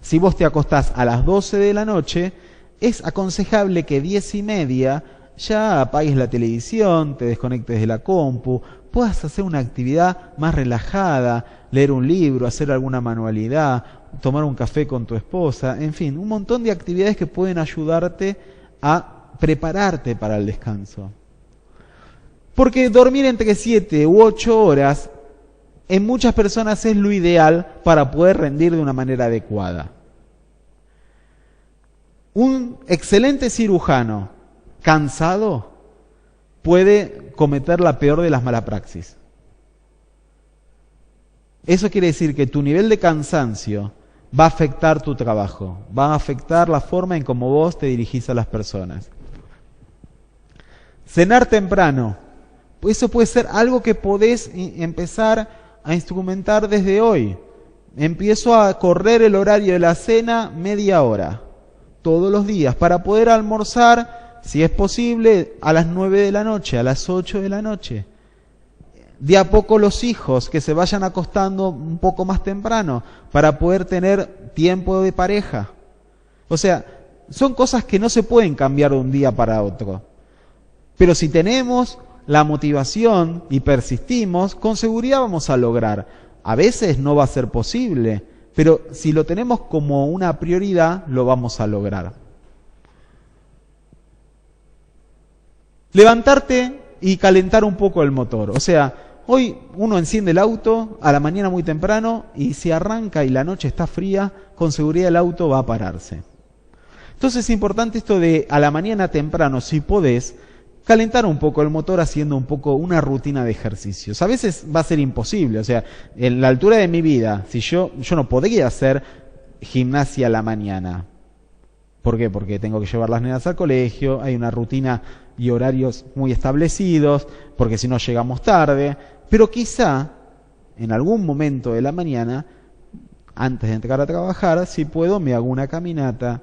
Si vos te acostás a las 12 de la noche, es aconsejable que 10:30 ya apagues la televisión, te desconectes de la compu, puedas hacer una actividad más relajada, leer un libro, hacer alguna manualidad, tomar un café con tu esposa, en fin, un montón de actividades que pueden ayudarte a prepararte para el descanso. Porque dormir entre 7 u 8 horas en muchas personas es lo ideal para poder rendir de una manera adecuada. Un excelente cirujano cansado puede cometer la peor de las malapraxis. Eso quiere decir que tu nivel de cansancio va a afectar tu trabajo, va a afectar la forma en cómo vos te dirigís a las personas. Cenar temprano, eso puede ser algo que podés empezar a instrumentar desde hoy. Empiezo a correr el horario de la cena media hora, todos los días, para poder almorzar, si es posible, a las 9 de la noche, a las 8 de la noche. De a poco los hijos que se vayan acostando un poco más temprano para poder tener tiempo de pareja. O sea, son cosas que no se pueden cambiar de un día para otro. Pero si tenemos la motivación y persistimos, con seguridad vamos a lograr. A veces no va a ser posible, pero si lo tenemos como una prioridad, lo vamos a lograr. Levantarte y calentar un poco el motor. O sea, hoy uno enciende el auto a la mañana muy temprano y si arranca y la noche está fría, con seguridad el auto va a pararse. Entonces es importante esto de a la mañana temprano, si podés, calentar un poco el motor haciendo un poco una rutina de ejercicios. A veces va a ser imposible, o sea, en la altura de mi vida, si yo no podría hacer gimnasia a la mañana. ¿Por qué? Porque tengo que llevar las nenas al colegio, hay una rutina y horarios muy establecidos, porque si no llegamos tarde, pero quizá en algún momento de la mañana, antes de entrar a trabajar, si puedo me hago una caminata.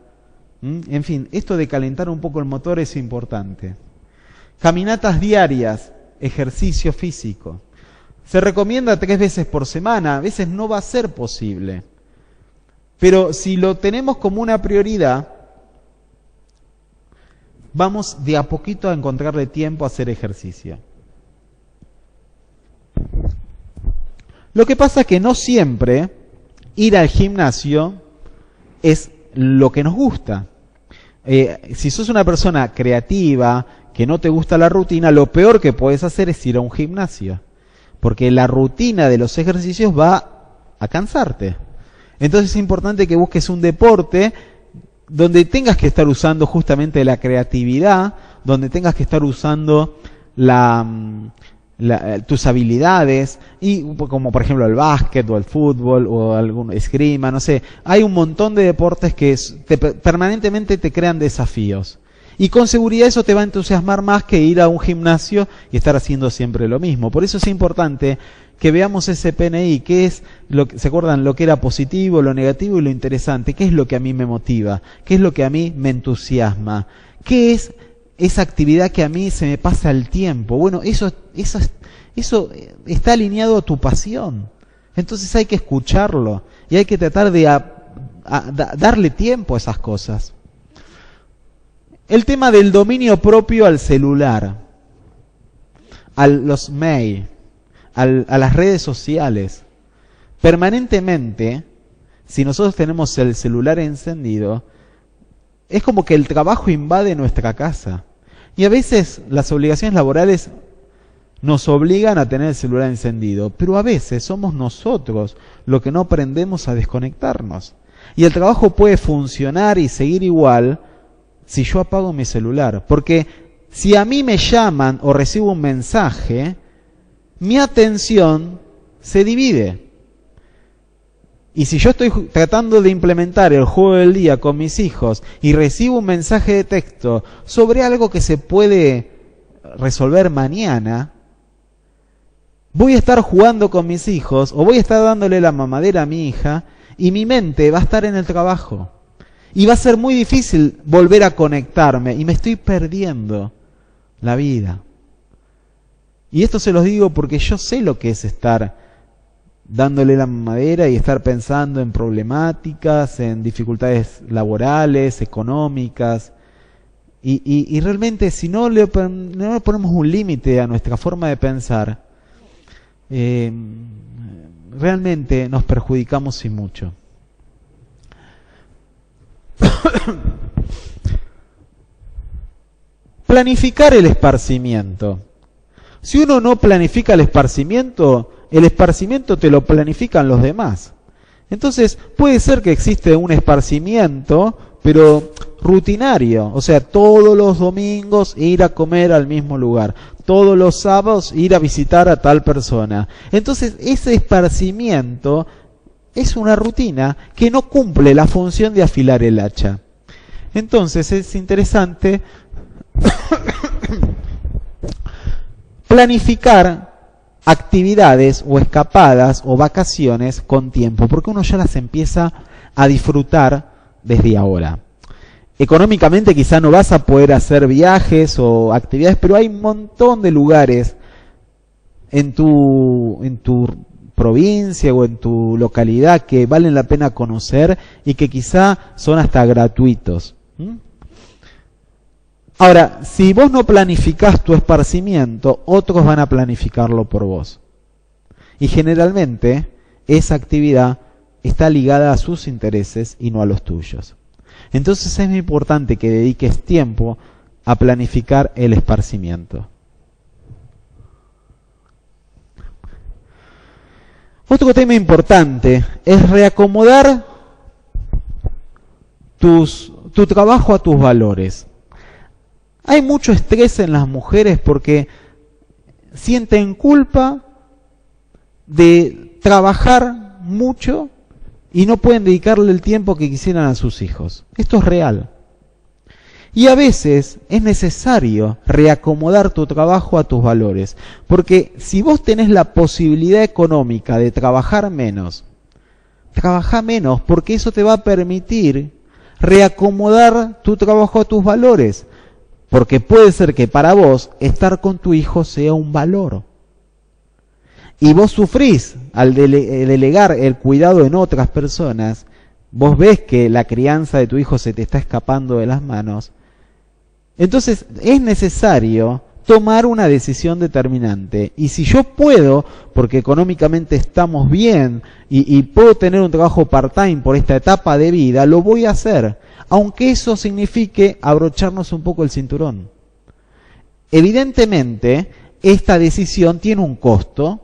En fin, esto de calentar un poco el motor es importante. Caminatas diarias, ejercicio físico. Se recomienda 3 veces por semana, a veces no va a ser posible. Pero si lo tenemos como una prioridad, vamos de a poquito a encontrarle tiempo a hacer ejercicio. Lo que pasa es que no siempre ir al gimnasio es lo que nos gusta. Si sos una persona creativa, que no te gusta la rutina, lo peor que puedes hacer es ir a un gimnasio. Porque la rutina de los ejercicios va a cansarte. Entonces es importante que busques un deporte donde tengas que estar usando justamente la creatividad, donde tengas que estar usando tus habilidades, y como por ejemplo el básquet o el fútbol o algún esgrima, no sé. Hay un montón de deportes que permanentemente te crean desafíos. Y con seguridad eso te va a entusiasmar más que ir a un gimnasio y estar haciendo siempre lo mismo. Por eso es importante que veamos ese PNI, qué es ¿se acuerdan? Lo que era positivo, lo negativo y lo interesante, qué es lo que a mí me motiva, qué es lo que a mí me entusiasma, qué es esa actividad que a mí se me pasa el tiempo. Bueno, eso está alineado a tu pasión. Entonces hay que escucharlo y hay que tratar de darle tiempo a esas cosas. El tema del dominio propio al celular, a los mail, a las redes sociales. Permanentemente, si nosotros tenemos el celular encendido, es como que el trabajo invade nuestra casa. Y a veces las obligaciones laborales nos obligan a tener el celular encendido, pero a veces somos nosotros los que no aprendemos a desconectarnos. Y el trabajo puede funcionar y seguir igual si yo apago mi celular. Porque si a mí me llaman o recibo un mensaje, mi atención se divide. Y si yo estoy tratando de implementar el juego del día con mis hijos y recibo un mensaje de texto sobre algo que se puede resolver mañana, voy a estar jugando con mis hijos o voy a estar dándole la mamadera a mi hija y mi mente va a estar en el trabajo. Y va a ser muy difícil volver a conectarme y me estoy perdiendo la vida. Y esto se los digo porque yo sé lo que es estar dándole la mamadera y estar pensando en problemáticas, en dificultades laborales, económicas. Y realmente si no le ponemos un límite a nuestra forma de pensar, realmente nos perjudicamos y mucho. Planificar el esparcimiento. Si uno no planifica el esparcimiento te lo planifican los demás. Entonces puede ser que existe un esparcimiento, pero rutinario, o sea, todos los domingos ir a comer al mismo lugar, todos los sábados ir a visitar a tal persona. Entonces ese esparcimiento es una rutina que no cumple la función de afilar el hacha. Entonces es interesante planificar actividades o escapadas o vacaciones con tiempo, porque uno ya las empieza a disfrutar desde ahora. Económicamente quizá no vas a poder hacer viajes o actividades, pero hay un montón de lugares en tu provincia o en tu localidad que valen la pena conocer y que quizá son hasta gratuitos. Ahora, si vos no planificás tu esparcimiento, otros van a planificarlo por vos. Y generalmente esa actividad está ligada a sus intereses y no a los tuyos. Entonces es muy importante que dediques tiempo a planificar el esparcimiento. Otro tema importante es reacomodar tu trabajo a tus valores. Hay mucho estrés en las mujeres porque sienten culpa de trabajar mucho y no pueden dedicarle el tiempo que quisieran a sus hijos. Esto es real. Y a veces es necesario reacomodar tu trabajo a tus valores, porque si vos tenés la posibilidad económica de trabajar menos, trabaja menos, porque eso te va a permitir reacomodar tu trabajo a tus valores. Porque puede ser que para vos estar con tu hijo sea un valor. Y vos sufrís al delegar el cuidado en otras personas, vos ves que la crianza de tu hijo se te está escapando de las manos. Entonces es necesario tomar una decisión determinante. Y si yo puedo, porque económicamente estamos bien y puedo tener un trabajo part-time por esta etapa de vida, lo voy a hacer. Aunque eso signifique abrocharnos un poco el cinturón. Evidentemente, esta decisión tiene un costo,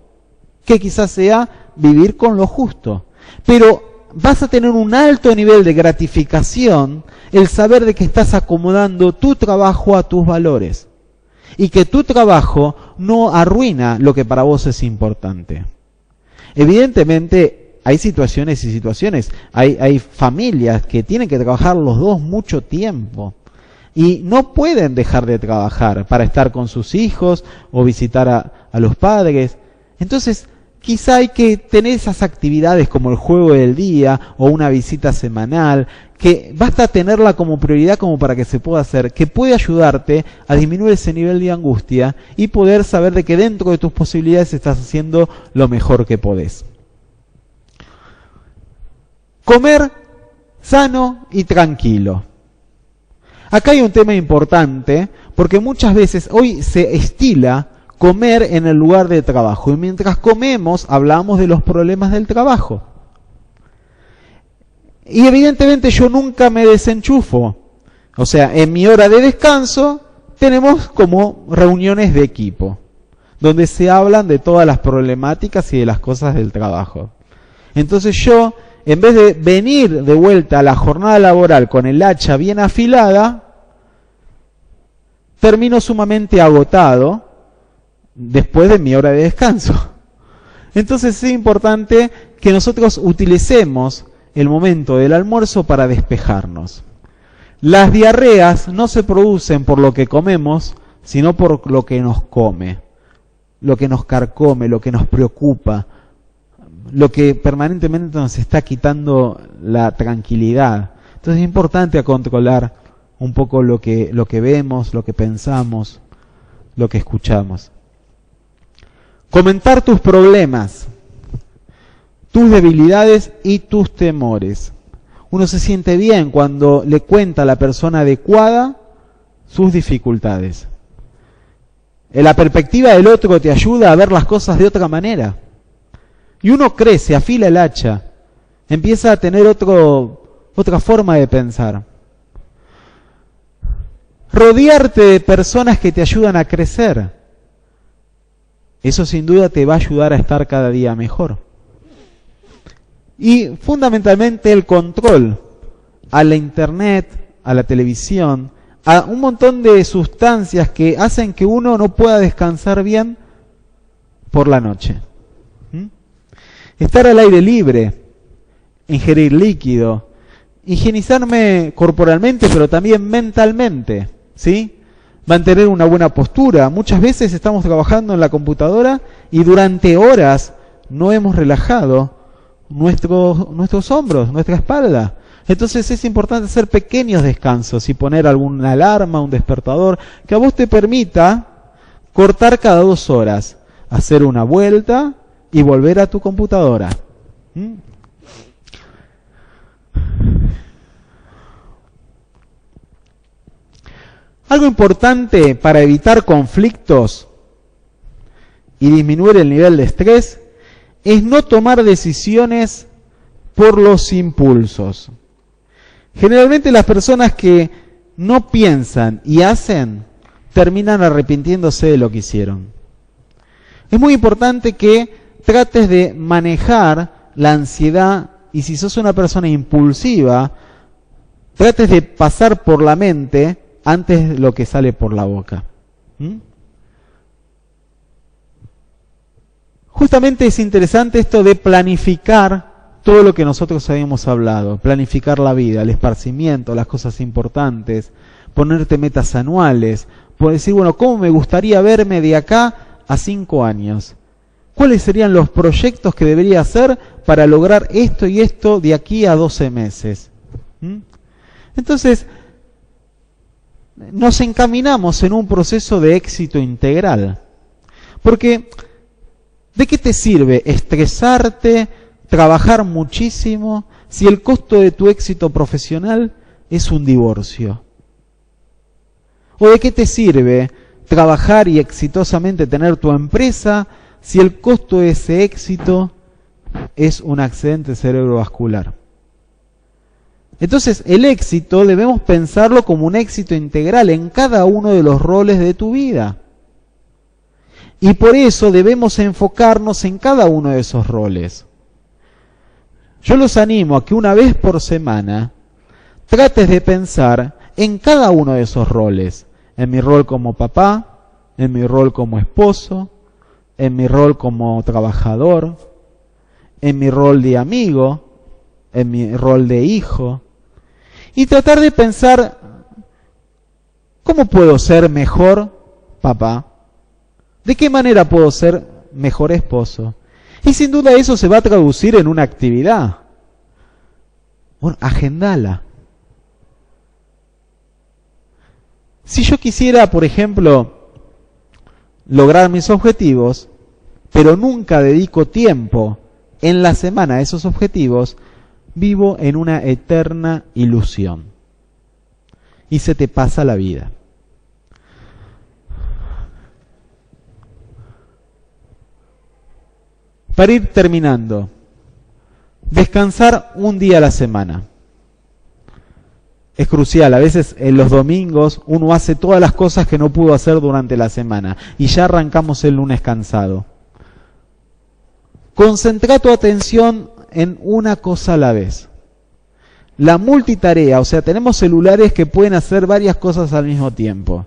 que quizás sea vivir con lo justo. Pero vas a tener un alto nivel de gratificación el saber de que estás acomodando tu trabajo a tus valores. Y que tu trabajo no arruina lo que para vos es importante. Evidentemente, hay situaciones y situaciones. Hay familias que tienen que trabajar los dos mucho tiempo. y no pueden dejar de trabajar para estar con sus hijos o visitar a los padres. Entonces, quizá hay que tener esas actividades como el juego del día o una visita semanal, que basta tenerla como prioridad como para que se pueda hacer, que puede ayudarte a disminuir ese nivel de angustia y poder saber de que dentro de tus posibilidades estás haciendo lo mejor que podés. Comer sano y tranquilo. Acá hay un tema importante, porque muchas veces hoy se estila comer en el lugar de trabajo, y mientras comemos hablamos de los problemas del trabajo. Y evidentemente yo nunca me desenchufo. O sea, en mi hora de descanso tenemos como reuniones de equipo, donde se hablan de todas las problemáticas y de las cosas del trabajo. Entonces yo, en vez de venir de vuelta a la jornada laboral con el hacha bien afilada, termino sumamente agotado después de mi hora de descanso. Entonces es importante que nosotros utilicemos el momento del almuerzo para despejarnos. Las diarreas no se producen por lo que comemos, sino por lo que nos come, lo que nos carcome, lo que nos preocupa, lo que permanentemente nos está quitando la tranquilidad. Entonces es importante controlar un poco lo que vemos, lo que pensamos, lo que escuchamos. Comentar tus problemas, tus debilidades y tus temores. Uno se siente bien cuando le cuenta a la persona adecuada sus dificultades. La perspectiva del otro te ayuda a ver las cosas de otra manera. Y uno crece, afila el hacha, empieza a tener otra forma de pensar. Rodearte de personas que te ayudan a crecer. Eso sin duda te va a ayudar a estar cada día mejor. Y fundamentalmente el control a la internet, a la televisión, a un montón de sustancias que hacen que uno no pueda descansar bien por la noche. Estar al aire libre, ingerir líquido, higienizarme corporalmente pero también mentalmente, ¿sí? Mantener una buena postura. Muchas veces estamos trabajando en la computadora y durante horas no hemos relajado nuestros hombros, nuestra espalda. Entonces es importante hacer pequeños descansos y poner alguna alarma, un despertador, que a vos te permita cortar cada 2 horas, hacer una vuelta y volver a tu computadora. Algo importante para evitar conflictos y disminuir el nivel de estrés es no tomar decisiones por los impulsos. Generalmente las personas que no piensan y hacen terminan arrepintiéndose de lo que hicieron. Es muy importante que trates de manejar la ansiedad y si sos una persona impulsiva, trates de pasar por la mente antes de lo que sale por la boca. Justamente es interesante esto de planificar todo lo que nosotros habíamos hablado, planificar la vida, el esparcimiento, las cosas importantes, ponerte metas anuales, por decir, bueno, ¿cómo me gustaría verme de acá a 5 años? ¿Cuáles serían los proyectos que debería hacer para lograr esto y esto de aquí a 12 meses? Entonces, nos encaminamos en un proceso de éxito integral. Porque, ¿de qué te sirve estresarte, trabajar muchísimo, si el costo de tu éxito profesional es un divorcio? ¿O de qué te sirve trabajar y exitosamente tener tu empresa, si el costo de ese éxito es un accidente cerebrovascular? Entonces, el éxito debemos pensarlo como un éxito integral en cada uno de los roles de tu vida. Y por eso debemos enfocarnos en cada uno de esos roles. Yo los animo a que una vez por semana trates de pensar en cada uno de esos roles. En mi rol como papá, en mi rol como esposo, en mi rol como trabajador, en mi rol de amigo, en mi rol de hijo. Y tratar de pensar ¿Cómo puedo ser mejor papá? ¿De qué manera puedo ser mejor esposo? Y sin duda eso se va a traducir en una actividad. Bueno, agendala. Si yo quisiera, por ejemplo, lograr mis objetivos, pero nunca dedico tiempo en la semana a esos objetivos, vivo en una eterna ilusión. Y se te pasa la vida. Para ir terminando, descansar un día a la semana. Es crucial, a veces en los domingos uno hace todas las cosas que no pudo hacer durante la semana y ya arrancamos el lunes cansado. Concentra tu atención en una cosa a la vez. La multitarea, o sea, tenemos celulares que pueden hacer varias cosas al mismo tiempo,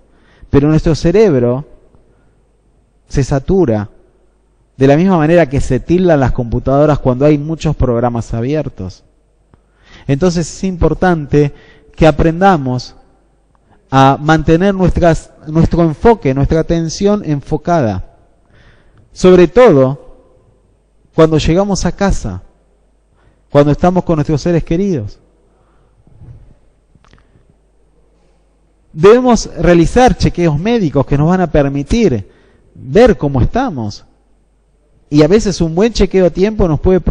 pero nuestro cerebro se satura de la misma manera que se tildan las computadoras cuando hay muchos programas abiertos. Entonces es importante que aprendamos a mantener nuestro enfoque, nuestra atención enfocada. Sobre todo cuando llegamos a casa, cuando estamos con nuestros seres queridos. Debemos realizar chequeos médicos que nos van a permitir ver cómo estamos. Y a veces un buen chequeo a tiempo nos puede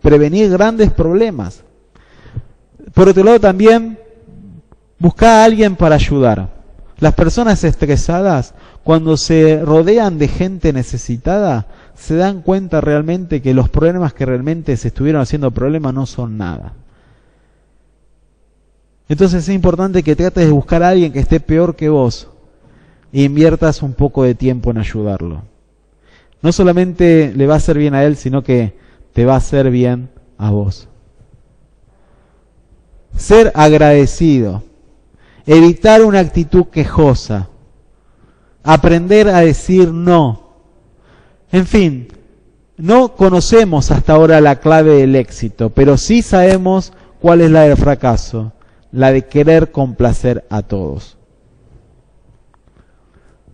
prevenir grandes problemas. Por otro lado también, busca a alguien para ayudar. Las personas estresadas, cuando se rodean de gente necesitada, se dan cuenta realmente que los problemas que realmente se estuvieron haciendo problemas no son nada. Entonces es importante que trates de buscar a alguien que esté peor que vos e inviertas un poco de tiempo en ayudarlo. No solamente le va a hacer bien a él, sino que te va a hacer bien a vos. Ser agradecido. Evitar una actitud quejosa. Aprender a decir no. En fin, no conocemos hasta ahora la clave del éxito, pero sí sabemos cuál es la del fracaso, la de querer complacer a todos.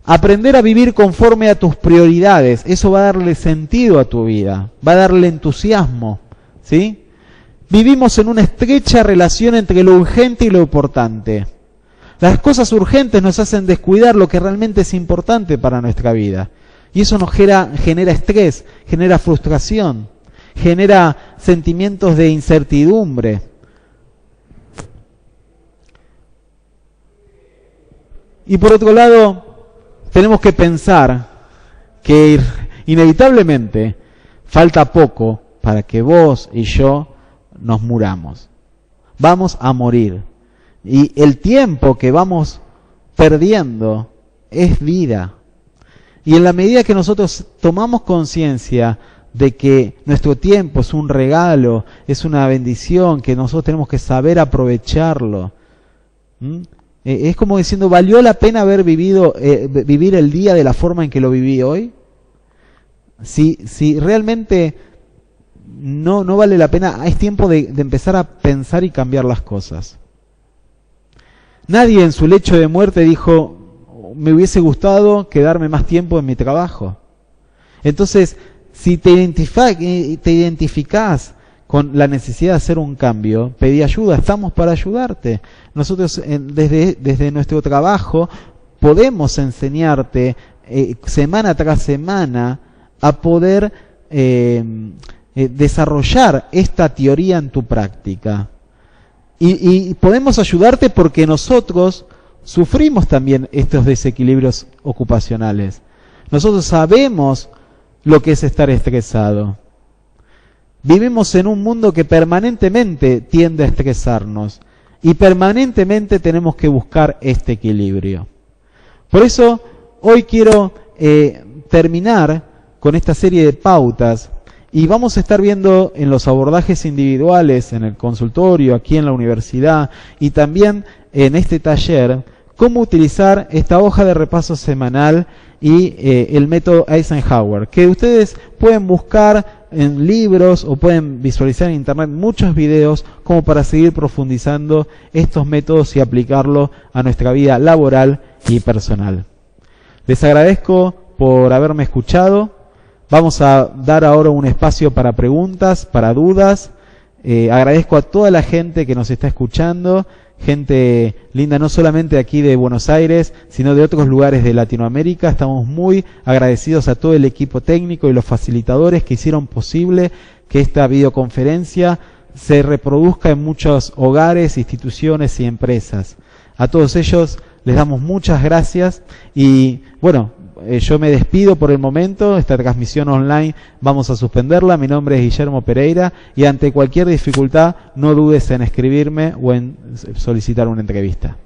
Aprender a vivir conforme a tus prioridades, eso va a darle sentido a tu vida, va a darle entusiasmo, ¿sí? Vivimos en una estrecha relación entre lo urgente y lo importante. Las cosas urgentes nos hacen descuidar lo que realmente es importante para nuestra vida. Y eso nos genera estrés, genera frustración, genera sentimientos de incertidumbre. Y por otro lado, tenemos que pensar que inevitablemente falta poco para que vos y yo nos muramos. Vamos a morir. Y el tiempo que vamos perdiendo es vida. Y en la medida que nosotros tomamos conciencia de que nuestro tiempo es un regalo, es una bendición, que nosotros tenemos que saber aprovecharlo. Es como diciendo, ¿valió la pena vivir el día de la forma en que lo viví hoy? Si realmente no vale la pena, es tiempo de empezar a pensar y cambiar las cosas. Nadie en su lecho de muerte dijo, me hubiese gustado quedarme más tiempo en mi trabajo. Entonces, si te identificás con la necesidad de hacer un cambio, pedí ayuda, estamos para ayudarte. Nosotros desde nuestro trabajo podemos enseñarte semana tras semana a poder desarrollar esta teoría en tu práctica. Y podemos ayudarte porque nosotros sufrimos también estos desequilibrios ocupacionales. Nosotros sabemos lo que es estar estresado. Vivimos en un mundo que permanentemente tiende a estresarnos y permanentemente tenemos que buscar este equilibrio. Por eso hoy quiero terminar con esta serie de pautas y vamos a estar viendo en los abordajes individuales, en el consultorio, aquí en la universidad y también en este taller, cómo utilizar esta hoja de repaso semanal y el método Eisenhower, que ustedes pueden buscar en libros o pueden visualizar en internet muchos videos como para seguir profundizando estos métodos y aplicarlo a nuestra vida laboral y personal. Les agradezco por haberme escuchado. Vamos a dar ahora un espacio para preguntas, para dudas. Agradezco a toda la gente que nos está escuchando, gente linda no solamente aquí de Buenos Aires, sino de otros lugares de Latinoamérica. Estamos muy agradecidos a todo el equipo técnico y los facilitadores que hicieron posible que esta videoconferencia se reproduzca en muchos hogares, instituciones y empresas. A todos ellos les damos muchas gracias y bueno, yo me despido por el momento. Esta transmisión online vamos a suspenderla. Mi nombre es Guillermo Pereira y ante cualquier dificultad no dudes en escribirme o en solicitar una entrevista.